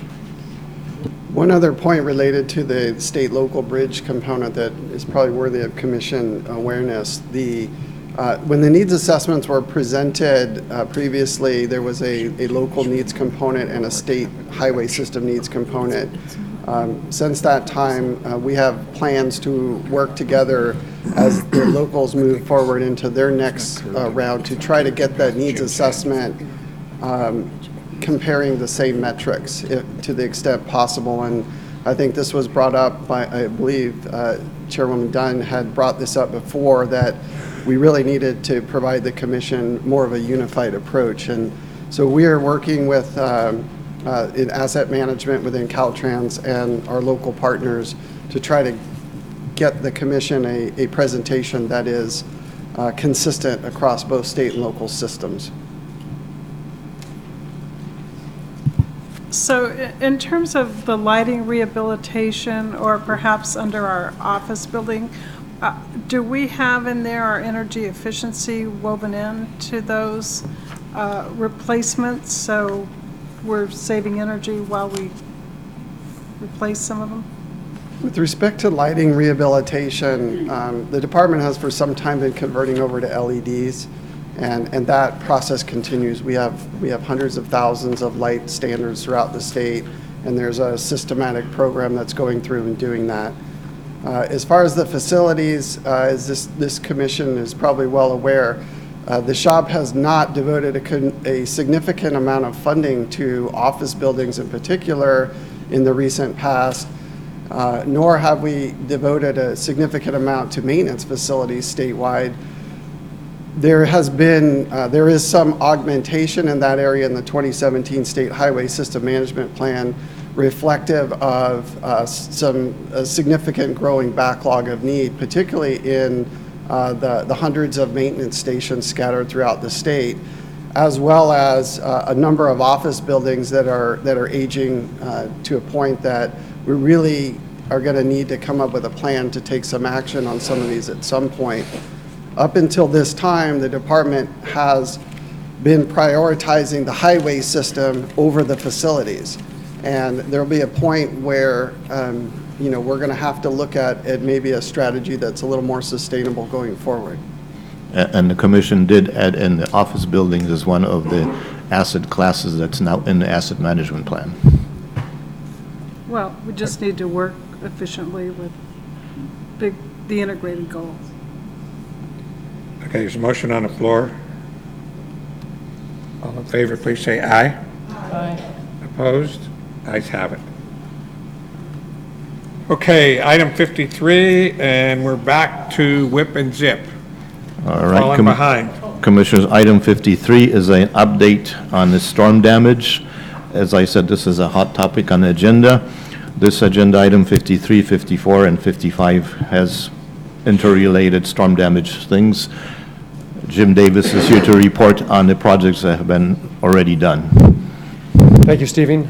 One other point related to the state-local bridge component that is probably worthy of commission awareness. When the needs assessments were presented previously, there was a local needs component and a state highway system needs component. Since that time, we have plans to work together as the locals move forward into their next round to try to get that needs assessment comparing the same metrics to the extent possible. And I think this was brought up by, I believe, Chairwoman Dunn had brought this up before, that we really needed to provide the commission more of a unified approach. And so we are working with in asset management within Caltrans and our local partners to try to get the commission a presentation that is consistent across both state and local systems. So in terms of the lighting rehabilitation, or perhaps under our office building, do we have in there our energy efficiency woven into those replacements? So we're saving energy while we replace some of them? With respect to lighting rehabilitation, the department has for some time been converting over to LEDs, and that process continues. We have hundreds of thousands of light standards throughout the state, and there's a systematic program that's going through and doing that. As far as the facilities, as this commission is probably well aware, the shop has not devoted a significant amount of funding to office buildings in particular in the recent past, nor have we devoted a significant amount to maintenance facilities statewide. There is some augmentation in that area in the 2017 State Highway System Management Plan, reflective of a significant growing backlog of need, particularly in the hundreds of maintenance stations scattered throughout the state, as well as a number of office buildings that are aging to a point that we really are going to need to come up with a plan to take some action on some of these at some point. Up until this time, the department has been prioritizing the highway system over the facilities. And there'll be a point where we're going to have to look at maybe a strategy that's a little more sustainable going forward. And the commission did add in the office buildings as one of the asset classes that's now in the asset management plan. Well, we just need to work efficiently with the integrated goals. Okay, there's a motion on the floor. All in favor, please say aye. Aye. Opposed? Ayes have it. Okay, item 53, and we're back to whip and zip. All right. Falling behind. Commissioners, item 53 is an update on the storm damage. As I said, this is a hot topic on the agenda. This agenda item 53, 54, and 55 has interrelated storm damage things. Jim Davis is here to report on the projects that have been already done. Thank you, Stephen.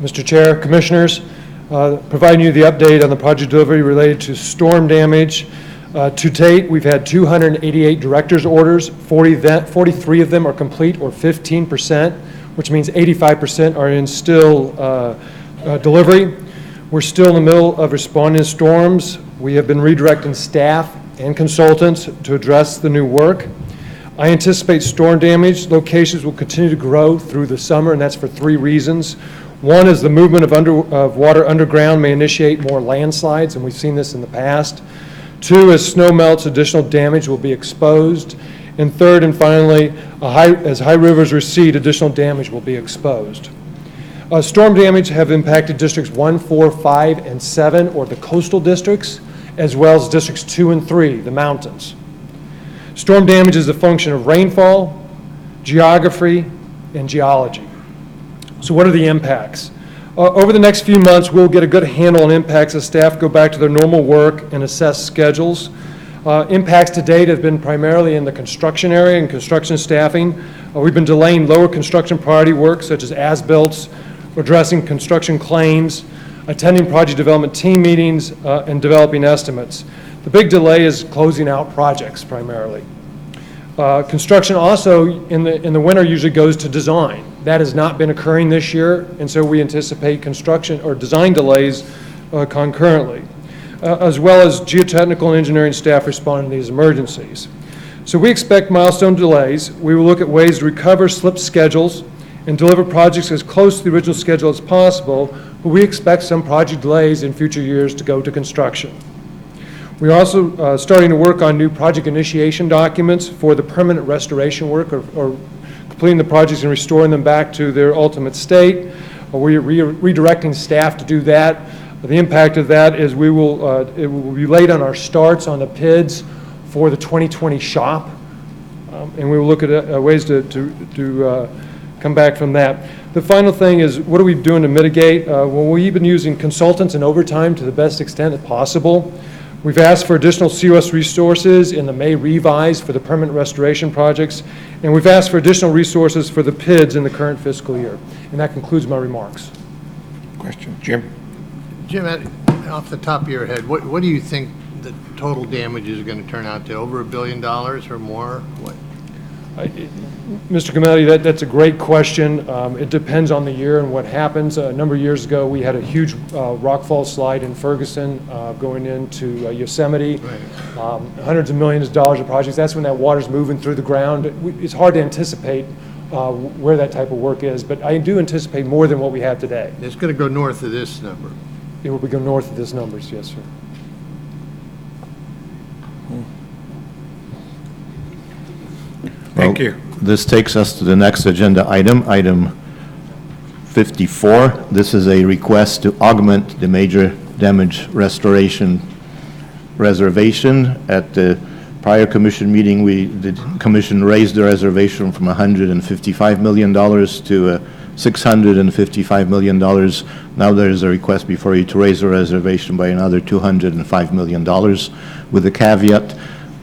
Mr. Chair, Commissioners, providing you the update on the project delivery related to storm damage. To date, we've had 288 director's orders. 43 of them are complete, or 15%, which means 85% are in still delivery. We're still in the middle of responding to storms. We have been redirecting staff and consultants to address the new work. I anticipate storm damage locations will continue to grow through the summer, and that's for 3 reasons. One is the movement of water underground may initiate more landslides, and we've seen this in the past. 2, as snow melts, additional damage will be exposed. And 3rd and finally, as high rivers recede, additional damage will be exposed. Storm damage have impacted districts 1, 4, 5, and 7, or the coastal districts, as well as districts 2 and 3, the mountains. Storm damage is a function of rainfall, geography, and geology. So what are the impacts? Over the next few months, we'll get a good handle on impacts as staff go back to their normal work and assess schedules. Impacts to date have been primarily in the construction area and construction staffing. We've been delaying lower construction priority work such as as-builts, addressing construction claims, attending project development team meetings, and developing estimates. The big delay is closing out projects primarily. Construction also in the winter usually goes to design. That has not been occurring this year, and so we anticipate construction or design delays concurrently, as well as geotechnical and engineering staff responding to these emergencies. So we expect milestone delays. We will look at ways to recover slipped schedules and deliver projects as close to the original schedule as possible, but we expect some project delays in future years to go to construction. We're also starting to work on new project initiation documents for the permanent restoration work or completing the projects and restoring them back to their ultimate state. We're redirecting staff to do that. The impact of that is it will be laid on our starts on the PIDs for the 2020 shop, and we will look at ways to come back from that. The final thing is, what are we doing to mitigate? Well, we've been using consultants and overtime to the best extent possible. We've asked for additional COS resources in the May revise for the permanent restoration projects, and we've asked for additional resources for the PIDs in the current fiscal year. And that concludes my remarks. Question, Jim? Jim, off the top of your head, what do you think the total damages are going to turn out to? Over $1 billion or more? What? Mr. Comelli, that's a great question. It depends on the year and what happens. A number of years ago, we had a huge rockfall slide in Ferguson going into Yosemite. Hundreds of millions of dollars of projects. That's when that water's moving through the ground. It's hard to anticipate where that type of work is, but I do anticipate more than what we have today. It's going to go north of this number. It will go north of these numbers, yes, sir. Thank you. This takes us to the next agenda item, item 54. This is a request to augment the major damage restoration reservation. At the prior commission meeting, the commission raised the reservation from $155 million to $655 million. Now there is a request before you to raise the reservation by another $205 million, with the caveat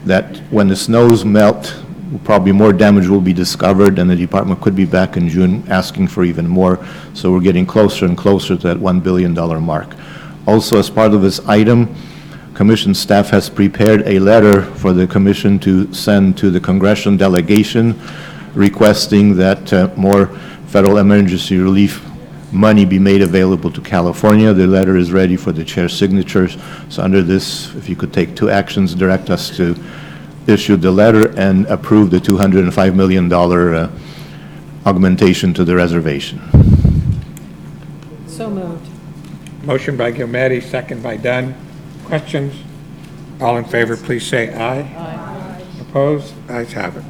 that when the snows melt, probably more damage will be discovered, and the department could be back in June asking for even more. So we're getting closer and closer to that $1 billion mark. Also, as part of this item, commission staff has prepared a letter for the commission to send to the congressional delegation requesting that more federal emergency relief money be made available to California. The letter is ready for the chair's signatures. So under this, if you could take two actions, direct us to issue the letter and approve the $205 million augmentation to the reservation. So moved. Motion by Gilmetti, second by Dunn. Questions? All in favor, please say aye. Aye. Opposed? Ayes have it.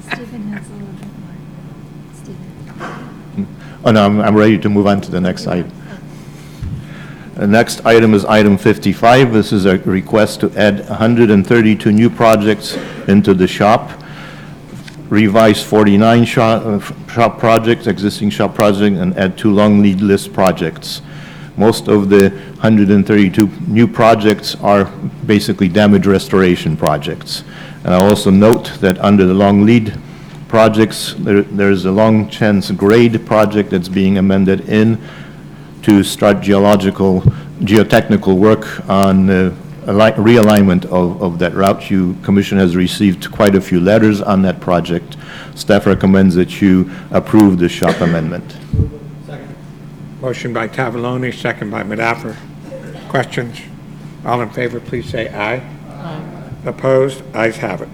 Stephen has a little bit more. Stephen. Oh, no, I'm ready to move on to the next item. The next item is item 55. This is a request to add 132 new projects into the shop. Revise 49 shop projects, existing shop projects, and add 2 long lead list projects. Most of the 132 new projects are basically damage restoration projects. And I also note that under the long lead projects, there's a Long Chance grade project that's being amended in to start geotechnical work on realignment of that route. Commission has received quite a few letters on that project. Staff recommends that you approve the shop amendment. Motion by Tavaloni, second by Modafer. Questions? All in favor, please say aye. Aye. Opposed? Ayes have it.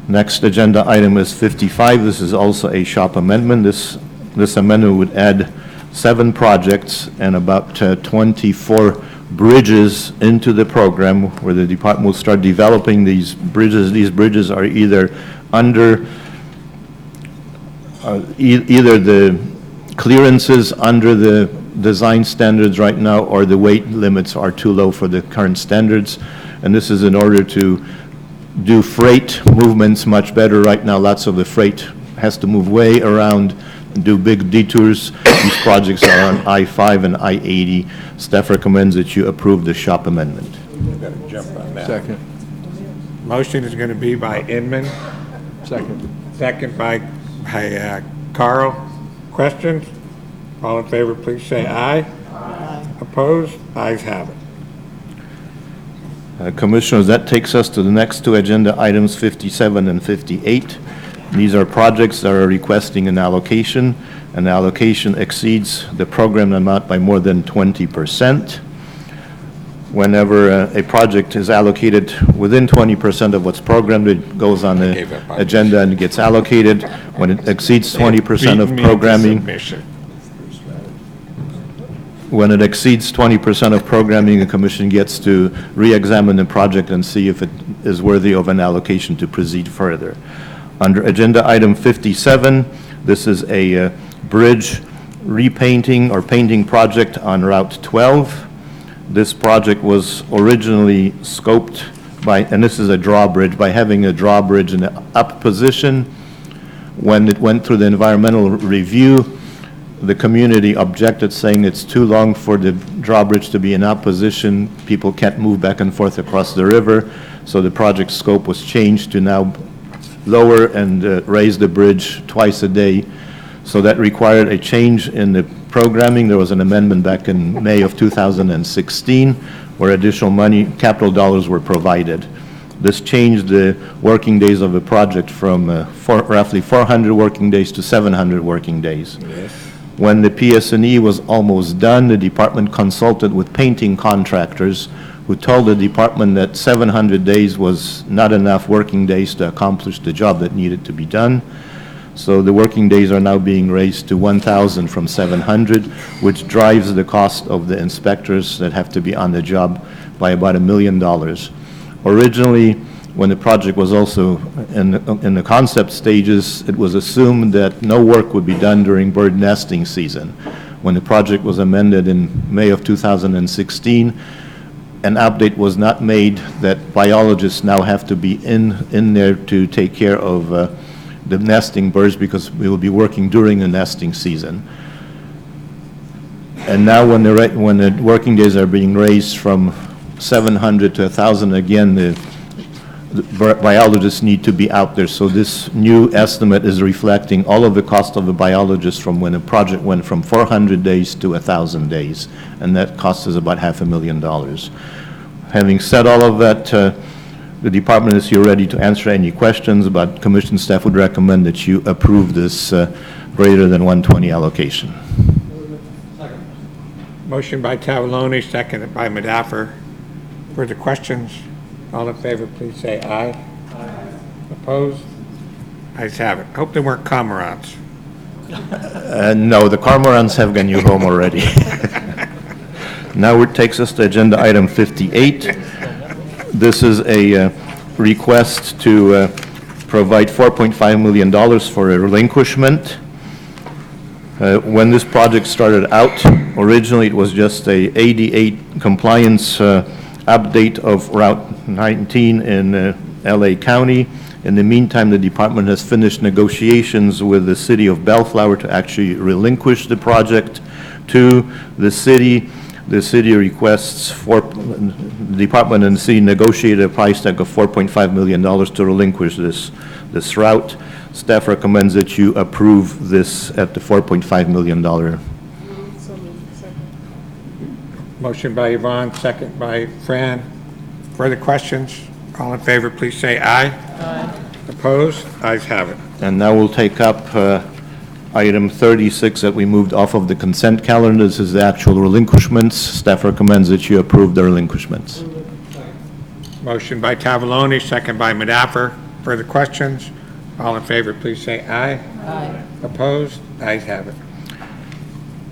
Next agenda item is 55. This is also a shop amendment. This amendment would add 7 projects and about 24 bridges into the program where the department will start developing these bridges. These bridges are either under either the clearances under the design standards right now, or the weight limits are too low for the current standards. And this is in order to do freight movements much better. Right now, lots of the freight has to move way around and do big detours. These projects are on I-5 and I-80. Staff recommends that you approve the shop amendment. We've got to jump on that. Second. Motion is going to be by Inman, Second. second by Carl. Questions? All in favor, please say aye. Aye. Opposed? Ayes have it. Commissioners, that takes us to the next 2 agenda items, 57 and 58. These are projects that are requesting an allocation. An allocation exceeds the program amount by more than 20%. Whenever a project is allocated within 20% of what's programmed, it goes on the agenda and gets allocated. When it exceeds 20% of programming, when it exceeds 20% of programming, the commission gets to re-examine the project and see if it is worthy of an allocation to proceed further. Under agenda item 57, this is a bridge repainting or painting project on Route 12. This project was originally scoped by, and this is a drawbridge, by having a drawbridge in the up position. When it went through the environmental review, The community objected, saying it's too long for the drawbridge to be in opposition. People can't move back and forth across the river. So the project scope was changed to now lower and raise the bridge twice a day. So that required a change in the programming. There was an amendment back in May of 2016 where additional money, capital dollars were provided. This changed the working days of the project from roughly 400 working days to 700 working days. Yes. When the PS&E was almost done, the department consulted with painting contractors who told the department that 700 days was not enough working days to accomplish the job that needed to be done. So the working days are now being raised to 1,000 from 700, which drives the cost of the inspectors that have to be on the job by about $1 million. Originally, when the project was also in the concept stages, it was assumed that no work would be done during bird nesting season. When the project was amended in May of 2016, an update was not made that biologists now have to be in there to take care of the nesting birds because we will be working during the nesting season. And now when the working days are being raised from 700 to 1,000, again, the biologists need to be out there. So this new estimate is reflecting all of the cost of the biologists from when the project went from 400 days to 1,000 days. And that cost is about $500,000. Having said all of that, the department is here ready to answer any questions, but commission staff would recommend that you approve this greater than 120 allocation. Motion by Tavaloni, seconded by Madaffer. Further questions? All in favor, please say aye. Aye. Opposed? Ayes have it. Hope they weren't cormorants. No, the cormorants have gone you home already. Now it takes us to agenda item 58. This is a request to provide $4.5 million for a relinquishment. When this project started out, originally it was just a 88 compliance update of Route 19 in LA County. In the meantime, the department has finished negotiations with the city of Bellflower to actually relinquish the project to the city. The city requests the department and the city negotiated a price tag of $4.5 million to relinquish this route. Staff recommends that you approve this at the $4.5 million. Motion by Yvonne, second by Fran. Further questions? All in favor, please say aye. Aye. Opposed? Ayes have it. And now we'll take up item 36 that we moved off of the consent calendar. This is the actual relinquishments. Staff recommends that you approve the relinquishments. Motion by Tavaloni, second by Madaffer. Further questions? All in favor, please say aye. Aye. Opposed? Ayes have it.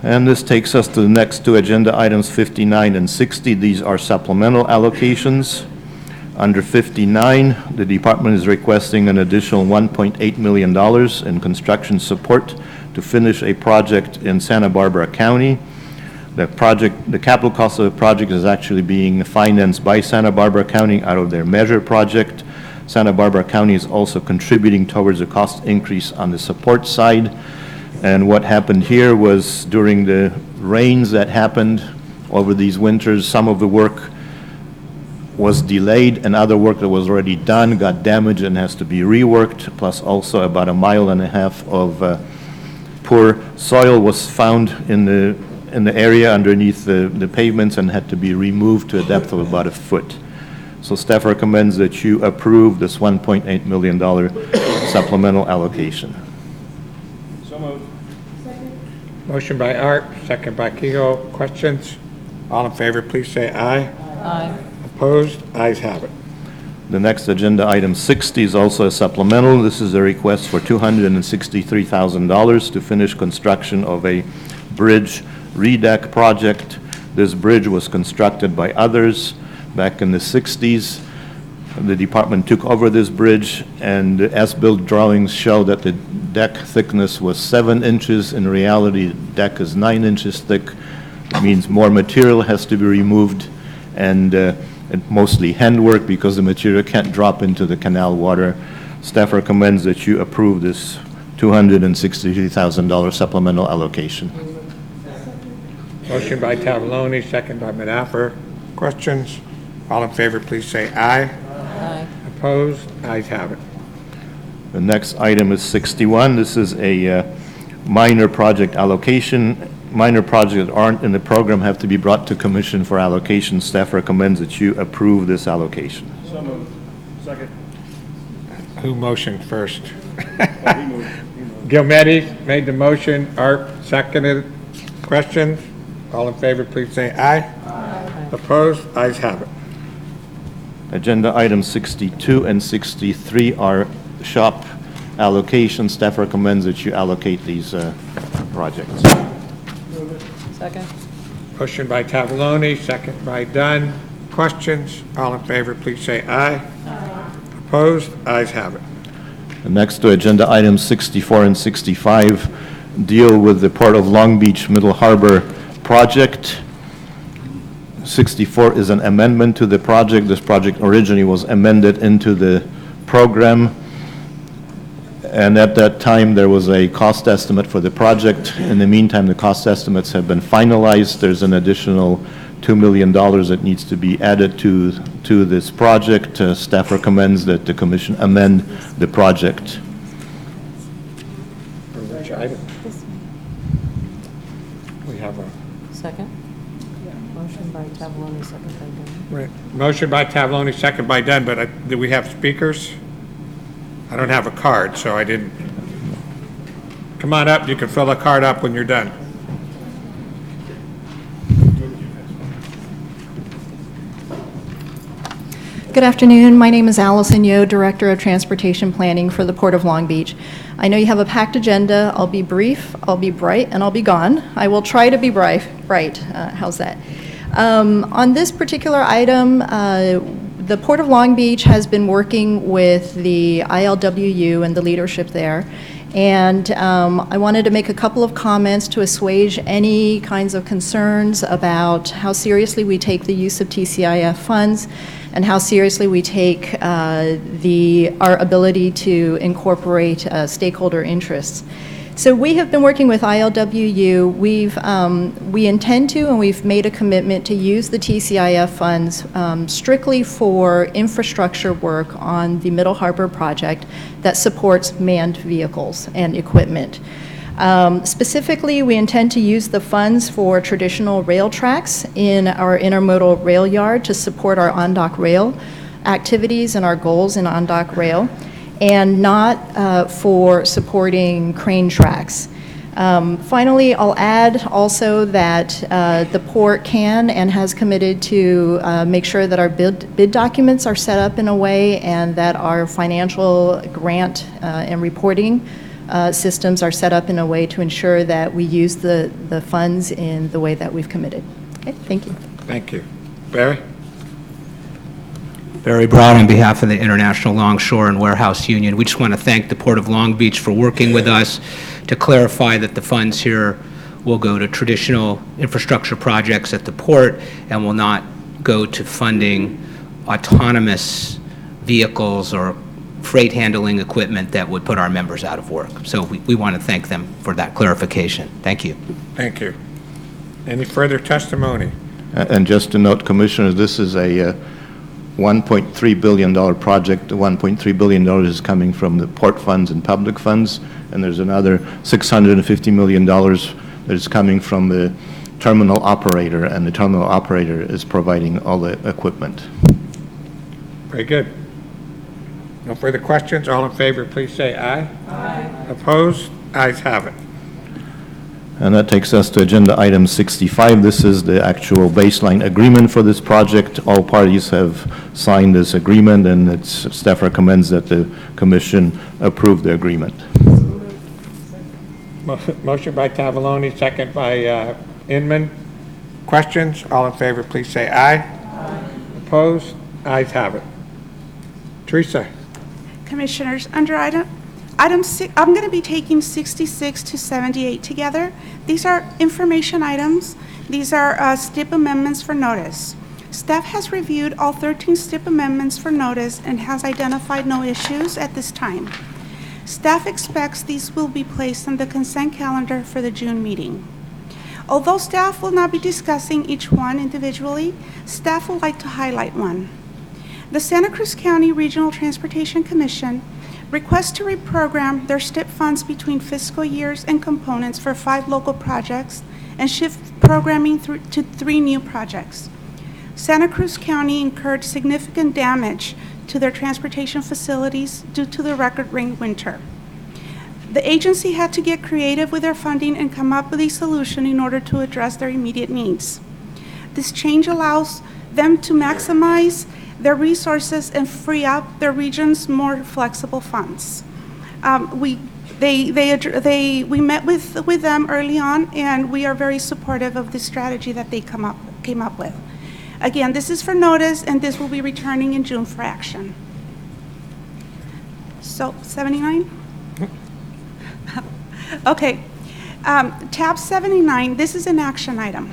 And this takes us to the next two agenda items, 59 and 60. These are supplemental allocations. Under 59, the department is requesting an additional $1.8 million in construction support to finish a project in Santa Barbara County. The capital cost of the project is actually being financed by Santa Barbara County out of their Measure project. Santa Barbara County is also contributing towards the cost increase on the support side. And what happened here was during the rains that happened over these winters, some of the work was delayed and other work that was already done got damaged and has to be reworked, plus also about 1.5 miles of poor soil was found in the area underneath the pavements and had to be removed to a depth of about 1 foot. So staff recommends that you approve this $1.8 million supplemental allocation. So moved. Motion by Art, second by Kehoe. Questions? All in favor, please say aye. Aye. Opposed? Ayes have it. The next agenda item 60 is also a supplemental. This is a request for $263,000 to finish construction of a bridge redeck project. This bridge was constructed by others back in the 60s. The department took over this bridge, and the as-built drawings show that the deck thickness was 7 inches. In reality, the deck is 9 inches thick. It means more material has to be removed, and mostly handwork because the material can't drop into the canal water. Staff recommends that you approve this $263,000 supplemental allocation. Motion by Tavaloni, second by Madaffer. Questions? All in favor, please say aye. Aye. Opposed? Ayes have it. The next item is 61. This is a minor project allocation. Minor projects that aren't in the program have to be brought to commission for allocation. Staff recommends that you approve this allocation. So moved. Second. Who motioned first? Gilmetti made the motion. Art seconded. Questions? All in favor, please say aye. Aye. Opposed? Ayes have it. Agenda items 62 and 63 are shop allocations. Staff recommends that you allocate these projects. Second. Motion by Tavaloni, second by Dunn. Questions? All in favor, please say aye. Aye. Opposed? Ayes have it. The next two agenda items 64 and 65 deal with the Port of Long Beach Middle Harbor project. 64 is an amendment to the project. This project originally was amended into the program, and at that time there was a cost estimate for the project. In the meantime, the cost estimates have been finalized. There's an additional $2 million that needs to be added to this project. Staff recommends that the commission amend the project. For which item? We have a Second. Motion by Tavaloni, second by Dunn. right. Motion by Tavaloni, second by Dunn, but do we have speakers? I don't have a card, so I didn't. Come on up, you can fill the card up when you're done. Good afternoon. My name is Allison Yo, Director of Transportation Planning for the Port of Long Beach. I know you have a packed agenda. I'll be brief, I'll be bright, and I'll be gone. I will try to be bright. How's that? On this particular item, the Port of Long Beach has been working with the ILWU and the leadership there, and I wanted to make a couple of comments to assuage any kinds of concerns about how seriously we take the use of TCIF funds and how seriously we take our ability to incorporate stakeholder interests. So we have been working with ILWU. We intend to, and we've made a commitment to use the TCIF funds strictly for infrastructure work on the Middle Harbor project that supports manned vehicles and equipment. Specifically, we intend to use the funds for traditional rail tracks in our intermodal rail yard to support our on-dock rail activities and our goals in on-dock rail, and not for supporting crane tracks. Finally, I'll add also that the port can and has committed to make sure that our bid documents are set up in a way and that our financial grant and reporting systems are set up in a way to ensure that we use the funds in the way that we've committed. Okay, thank you. Thank you. Barry? Barry Brown on behalf of the International Longshore and Warehouse Union. We just want to thank the Port of Long Beach for working with us to clarify that the funds here will go to traditional infrastructure projects at the port and will not go to funding autonomous vehicles or freight handling equipment that would put our members out of work. So we want to thank them for that clarification. Thank you. Thank you. Any further testimony? And just to note, Commissioners, this is a $1.3 billion project. The $1.3 billion is coming from the port funds and public funds, and there's another $650 million that is coming from the terminal operator, and the terminal operator is providing all the equipment. Very good. No further questions? All in favor, please say aye. Aye. Opposed? Ayes have it. And that takes us to agenda item 65. This is the actual baseline agreement for this project. All parties have signed this agreement, and staff recommends that the commission approve the agreement. Motion by Tavaloni, second by Inman. Questions? All in favor, please say aye. Aye. Opposed? Ayes have it. Teresa? Commissioners, under item 6, I'm going to be taking 66 to 78 together. These are information items. These are STIP amendments for notice. Staff has reviewed all 13 STIP amendments for notice and has identified no issues at this time. Staff expects these will be placed on the consent calendar for the June meeting. Although staff will not be discussing each one individually, staff would like to highlight one. The Santa Cruz County Regional Transportation Commission requests to reprogram their STIP funds between fiscal years and components for 5 local projects and shift programming to 3 new projects. Santa Cruz County incurred significant damage to their transportation facilities due to the record rain winter. The agency had to get creative with their funding and come up with a solution in order to address their immediate needs. This change allows them to maximize their resources and free up their region's more flexible funds. We met with them early on, and we are very supportive of the strategy that they came up with. Again, this is for notice, and this will be returning in June for action. So, 79? Okay. Tab 79, this is an action item.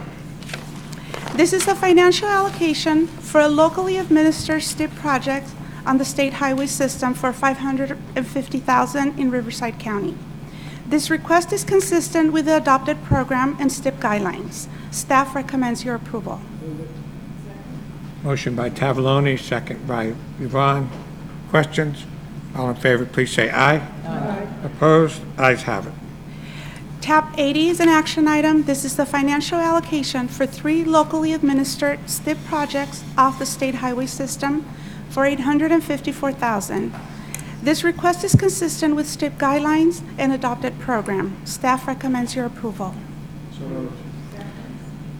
This is a financial allocation for a locally administered STIP project on the state highway system for $550,000 in Riverside County. This request is consistent with the adopted program and STIP guidelines. Staff recommends your approval. Motion by Tavaloni, second by Yvonne. Questions? All in favor, please say aye. Aye. Opposed? Ayes have it. Tab 80 is an action item. This is the financial allocation for 3 locally administered STIP projects off the state highway system for $854,000. This request is consistent with STIP guidelines and adopted program. Staff recommends your approval.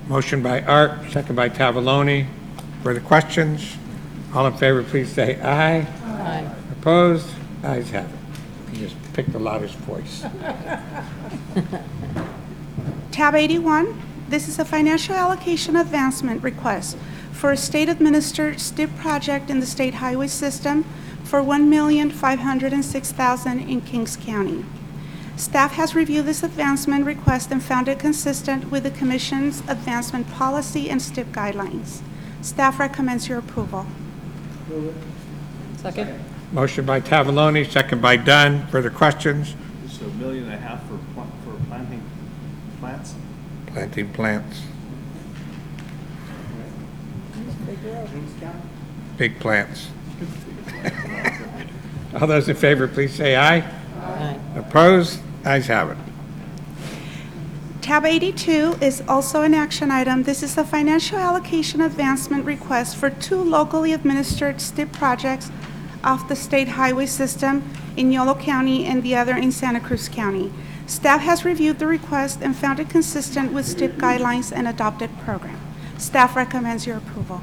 Motion by Art, second by Tavaloni. Further questions? All in favor, please say aye. Aye. Opposed? Ayes have it. You just pick the loudest voice. Tab 81, this is a financial allocation advancement request for a state-administered STIP project in the state highway system for $1,506,000 in Kings County. Staff has reviewed this advancement request and found it consistent with the Commission's advancement policy and STIP guidelines. Staff recommends your approval. Second. Motion by Tavaloni, second by Dunn. Further questions? It's $1.5 million for planting plants? Planting plants. Big plants. All those in favor, please say aye. Aye. Opposed? Ayes have it. Tab 82 is also an action item. This is a financial allocation advancement request for 2 locally administered STIP projects off the state highway system in Yolo County and the other in Santa Cruz County. Staff has reviewed the request and found it consistent with STIP guidelines and adopted program. Staff recommends your approval.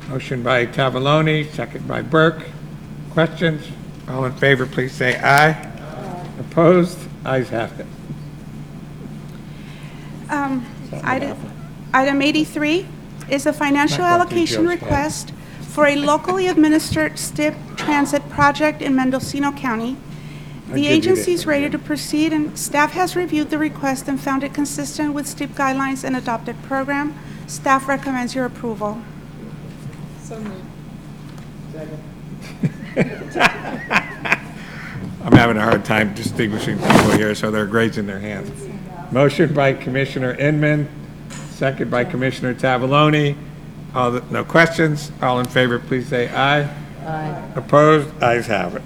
Motion by Tavaloni, second by Burke. Questions? All in favor, please say aye. Aye. Opposed? Ayes have it. Item 83 is a financial allocation request for a locally administered STIP transit project in Mendocino County. The agency is ready to proceed, and staff has reviewed the request and found it consistent with STIP guidelines and adopted program. Staff recommends your approval. So moved. I'm having a hard time distinguishing people here, so they're raising their hands. Motion by Commissioner Inman, second by Commissioner Tavaloni. No questions? All in favor, please say aye. Aye. Opposed? Ayes have it.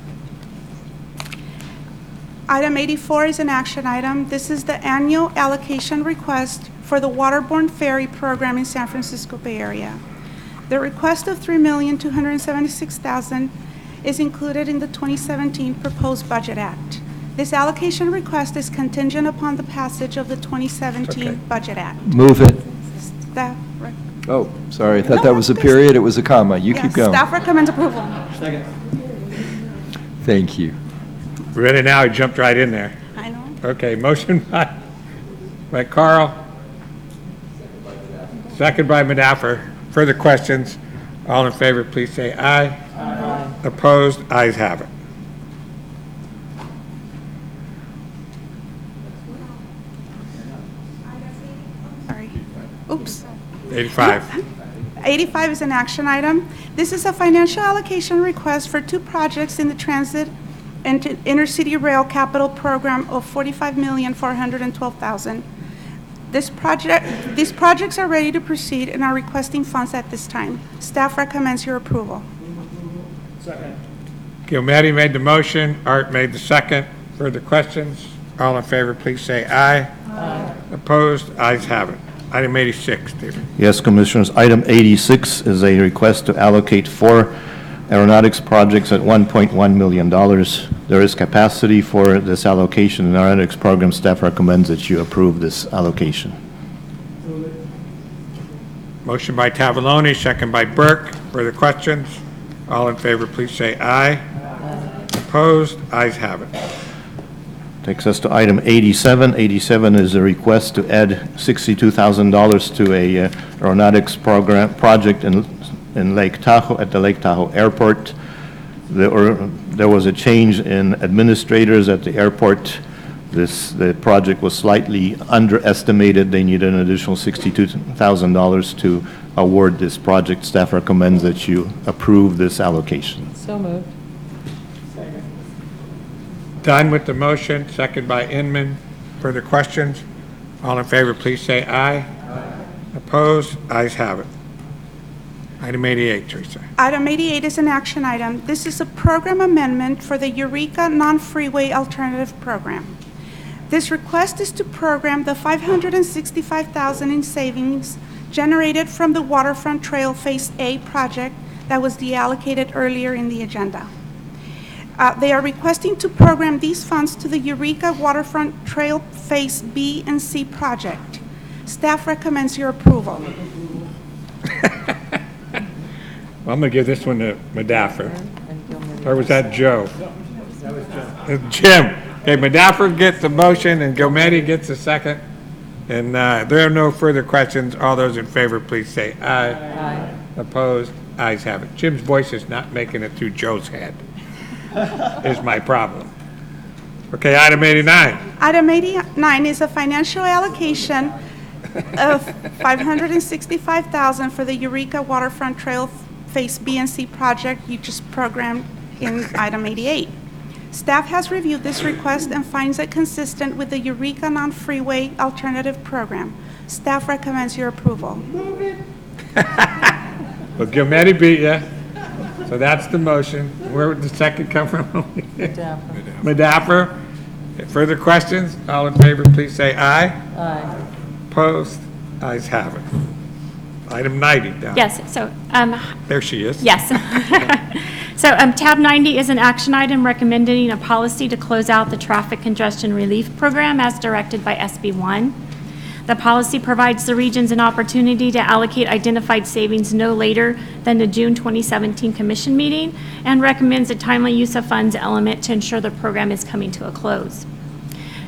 Item 84 is an action item. This is the annual allocation request for the waterborne ferry program in San Francisco Bay Area. The request of $3,276,000 is included in the 2017 proposed Budget Act. This allocation request is contingent upon the passage of the 2017 Budget Act. Move it. Staff Oh, sorry, I thought that was a period, it was a comma. You keep going. Staff recommends approval. Second. Thank you. Really now, he jumped right in there. I know. Okay, motion by Carl, second by Madaffer. Further questions? All in favor, please say aye. Aye. Opposed? Ayes have it. Sorry. Oops. 85. 85 is an action item. This is a financial allocation request for two projects in the transit and intercity rail capital program of $45,412,000. These projects are ready to proceed and are requesting funds at this time. Staff recommends your approval. Gilmetti made the motion, Art made the second. Further questions? All in favor, please say aye. Aye. Opposed? Ayes have it. Item 86, Stephen. Yes, Commissioners. Item 86 is a request to allocate 4 aeronautics projects at $1.1 million. There is capacity for this allocation in the aeronautics program. Staff recommends that you approve this allocation. Motion by Tavaloni, second by Burke. Further questions? All in favor, please say aye. Opposed? Ayes have it. Takes us to item 87. 87 is a request to add $62,000 to a aeronautics project in Lake Tahoe, at the Lake Tahoe Airport. There was a change in administrators at the airport. The project was slightly underestimated. They needed an additional $62,000 to award this project. Staff recommends that you approve this allocation. So moved. Done with the motion, second by Inman. Further questions? All in favor, please say aye. Aye. Opposed? Ayes have it. Item 88, Teresa. Item 88 is an action item. This is a program amendment for the Eureka Non-Freeway Alternative Program. This request is to program the $565,000 in savings generated from the Waterfront Trail Phase A project that was deallocated earlier in the agenda. They are requesting to program these funds to the Eureka Waterfront Trail Phase B and C project. Staff recommends your approval. Well, I'm going to give this one to Madaffer. Or was that Joe? That was Jim. Okay, Madaffer gets the motion and Gilmetti gets the second. And there are no further questions. All those in favor, please say aye. Aye. Opposed? Ayes have it. Jim's voice is not making it through Joe's head. Is my problem. Okay, item 89. Item 89 is a financial allocation of $565,000 for the Eureka Waterfront Trail Phase B and C project you just programmed in item 88. Staff has reviewed this request and finds it consistent with the Eureka Non-Freeway Alternative Program. Staff recommends your approval. Well, Gilmetti beat you. So that's the motion. Where would the second come from? Madaffer. Further questions? All in favor, please say aye. Aye. Opposed? Ayes have it. Item 90 down. Yes, so, There she is. yes. So tab 90 is an action item recommending a policy to close out the traffic congestion relief program as directed by SB 1. The policy provides the regions an opportunity to allocate identified savings no later than the June 2017 commission meeting and recommends a timely use of funds element to ensure the program is coming to a close.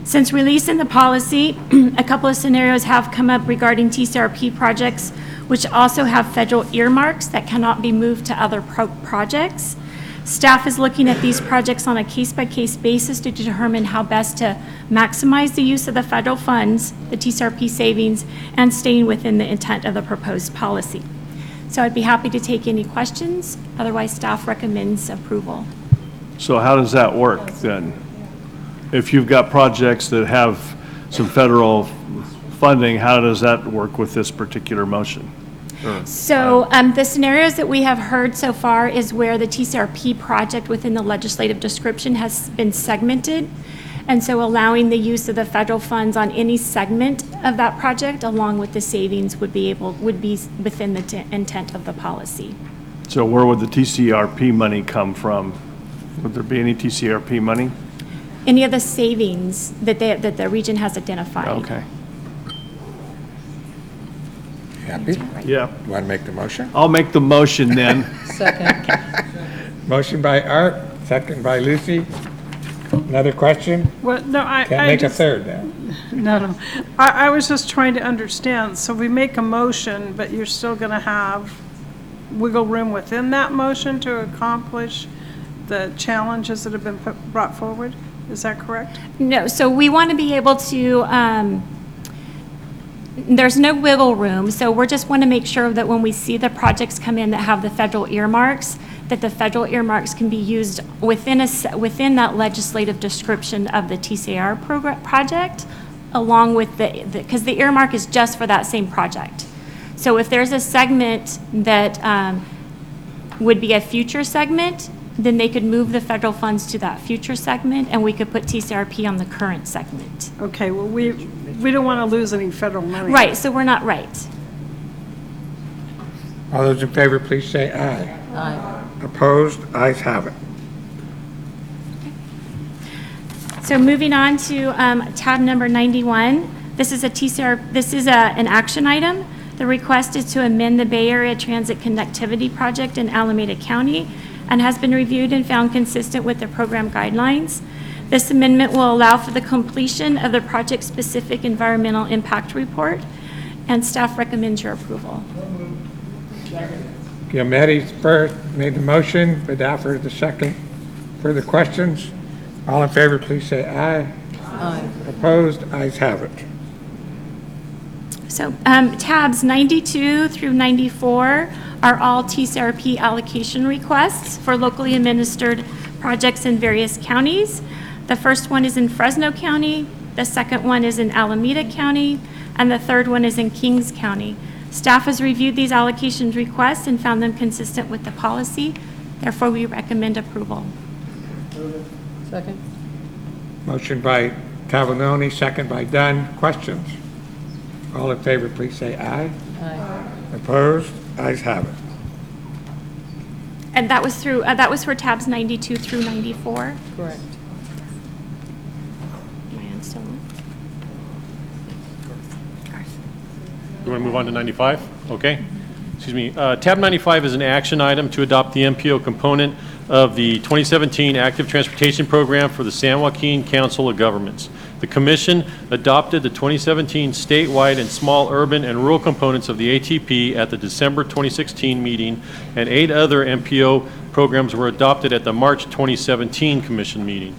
Since releasing the policy, a couple of scenarios have come up regarding TCRP projects, which also have federal earmarks that cannot be moved to other projects. Staff is looking at these projects on a case-by-case basis to determine how best to maximize the use of the federal funds, the TCRP savings, and staying within the intent of the proposed policy. So I'd be happy to take any questions. Otherwise, staff recommends approval. So how does that work then? If you've got projects that have some federal funding, how does that work with this particular motion? So the scenarios that we have heard so far is where the TCRP project within the legislative description has been segmented. And so allowing the use of the federal funds on any segment of that project along with the savings would be within the intent of the policy. So where would the TCRP money come from? Would there be any TCRP money? Any of the savings that the region has identified. Okay. Happy? Yeah. You want to make the motion? I'll make the motion then. Second. Motion by Art, second by Lucy. Another question? Well, no, I Can't make a just- third now. No. I was just trying to understand. So we make a motion, but you're still going to have wiggle room within that motion to accomplish the challenges that have been brought forward? Is that correct? No, so we want to be able to there's no wiggle room, so we're just want to make sure that when we see the projects come in that have the federal earmarks, that the federal earmarks can be used within that legislative description of the TCR project, along with because the earmark is just for that same project. So if there's a segment that would be a future segment, then they could move the federal funds to that future segment, and we could put TCRP on the current segment. Okay, well, we don't want to lose any federal money. Right, so we're not right. All those in favor, please say aye. Aye. Opposed? Ayes have it. So moving on to tab number 91, this is an action item. The request is to amend the Bay Area Transit Connectivity Project in Alameda County and has been reviewed and found consistent with the program guidelines. This amendment will allow for the completion of the project-specific environmental impact report, and staff recommends your approval. Gilmetti first made the motion, Badaffer the second. Further questions? All in favor, please say aye. Aye. Opposed? Ayes have it. So tabs 92 through 94 are all TCRP allocation requests for locally administered projects in various counties. The first one is in Fresno County, the second one is in Alameda County, and the third one is in Kings County. Staff has reviewed these allocations requests and found them consistent with the policy. Therefore, we recommend approval. Second. Motion by Tavaloni, second by Dunn. Questions? All in favor, please say aye. Aye. Opposed? Ayes have it. And that was for tabs 92 through 94. Correct. Am I on still on? You want to move on to 95? Okay. Excuse me. Tab 95 is an action item to adopt the MPO component of the 2017 Active Transportation Program for the San Joaquin Council of Governments. The Commission adopted the 2017 statewide and small urban and rural components of the ATP at the December 2016 meeting, and 8 other MPO programs were adopted at the March 2017 Commission meeting.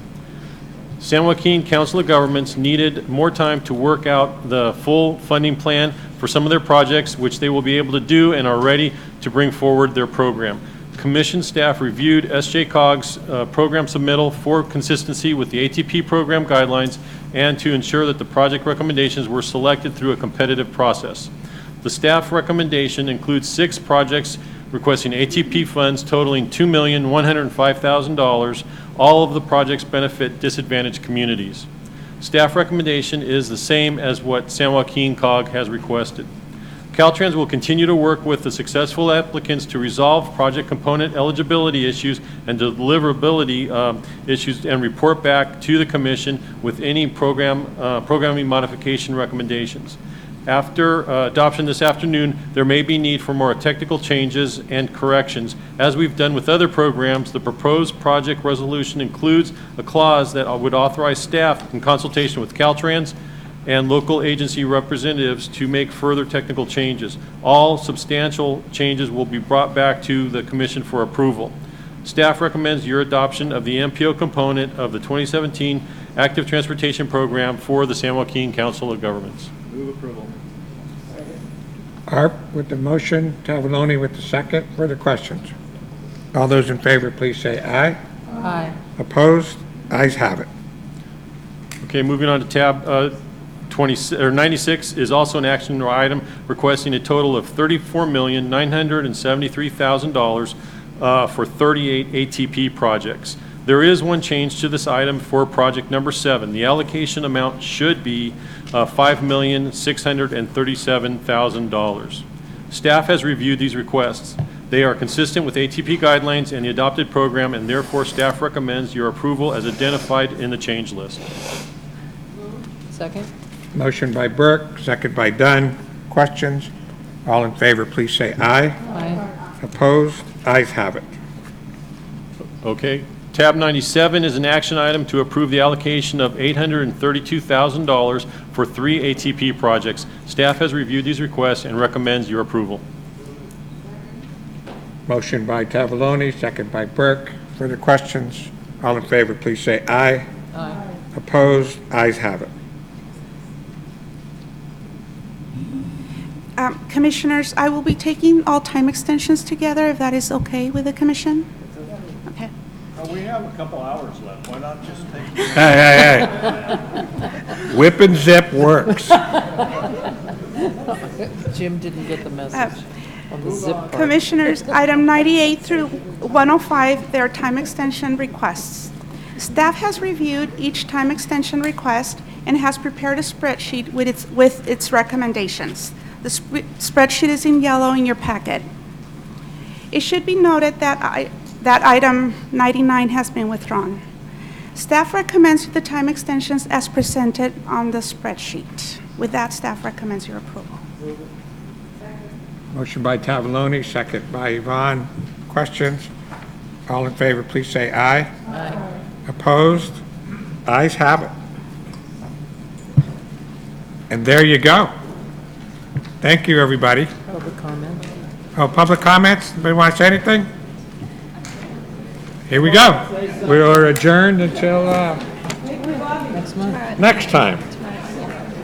San Joaquin Council of Governments needed more time to work out the full funding plan for some of their projects, which they will be able to do and are ready to bring forward their program. Commission staff reviewed SJCOG's program submittal for consistency with the ATP program guidelines and to ensure that the project recommendations were selected through a competitive process. The staff recommendation includes 6 projects requesting ATP funds totaling $2,105,000. All of the projects benefit disadvantaged communities. Staff recommendation is the same as what San Joaquin COG has requested. Caltrans will continue to work with the successful applicants to resolve project component eligibility issues and deliverability issues and report back to the Commission with any programming modification recommendations. After adoption this afternoon, there may be need for more technical changes and corrections. As we've done with other programs, the proposed project resolution includes a clause that would authorize staff in consultation with Caltrans and local agency representatives to make further technical changes. All substantial changes will be brought back to the Commission for approval. Staff recommends your adoption of the MPO component of the 2017 Active Transportation Program for the San Joaquin Council of Governments. Move approval. Arp with the motion, Tavaloni with the second. Further questions? All those in favor, please say aye. Aye. Opposed? Ayes have it. Okay, moving on to tab 96 is also an action item requesting a total of $34,973,000 for 38 ATP projects. There is one change to this item for project number 7. The allocation amount should be $5,637,000. Staff has reviewed these requests. They are consistent with ATP guidelines and the adopted program, and therefore staff recommends your approval as identified in the change list. Second. Motion by Burke, second by Dunn. Questions? All in favor, please say aye. Aye. Opposed? Ayes have it. Okay. Tab 97 is an action item to approve the allocation of $832,000 for 3 ATP projects. Staff has reviewed these requests and recommends your approval. Motion by Tavaloni, second by Burke. Further questions? All in favor, please say aye. Aye. Opposed? Ayes have it. Commissioners, I will be taking all time extensions together, if that is okay with the commission. Okay. We have a couple hours left. Why not just take? Hey, hey. Whip and zip works. Jim didn't get the message on the zip part. Commissioners, item 98 through 105, there are time extension requests. Staff has reviewed each time extension request and has prepared a spreadsheet with its recommendations. The spreadsheet is in yellow in your packet. It should be noted that that item 99 has been withdrawn. Staff recommends the time extensions as presented on the spreadsheet. With that, staff recommends your approval. Motion by Tavaloni, second by Yvonne. Questions? All in favor, please say aye. Aye. Opposed? Ayes have it. And there you go. Thank you, everybody. Public comment. Oh, public comments? Anybody want to say anything? Here we go. We are adjourned until Next month. next time.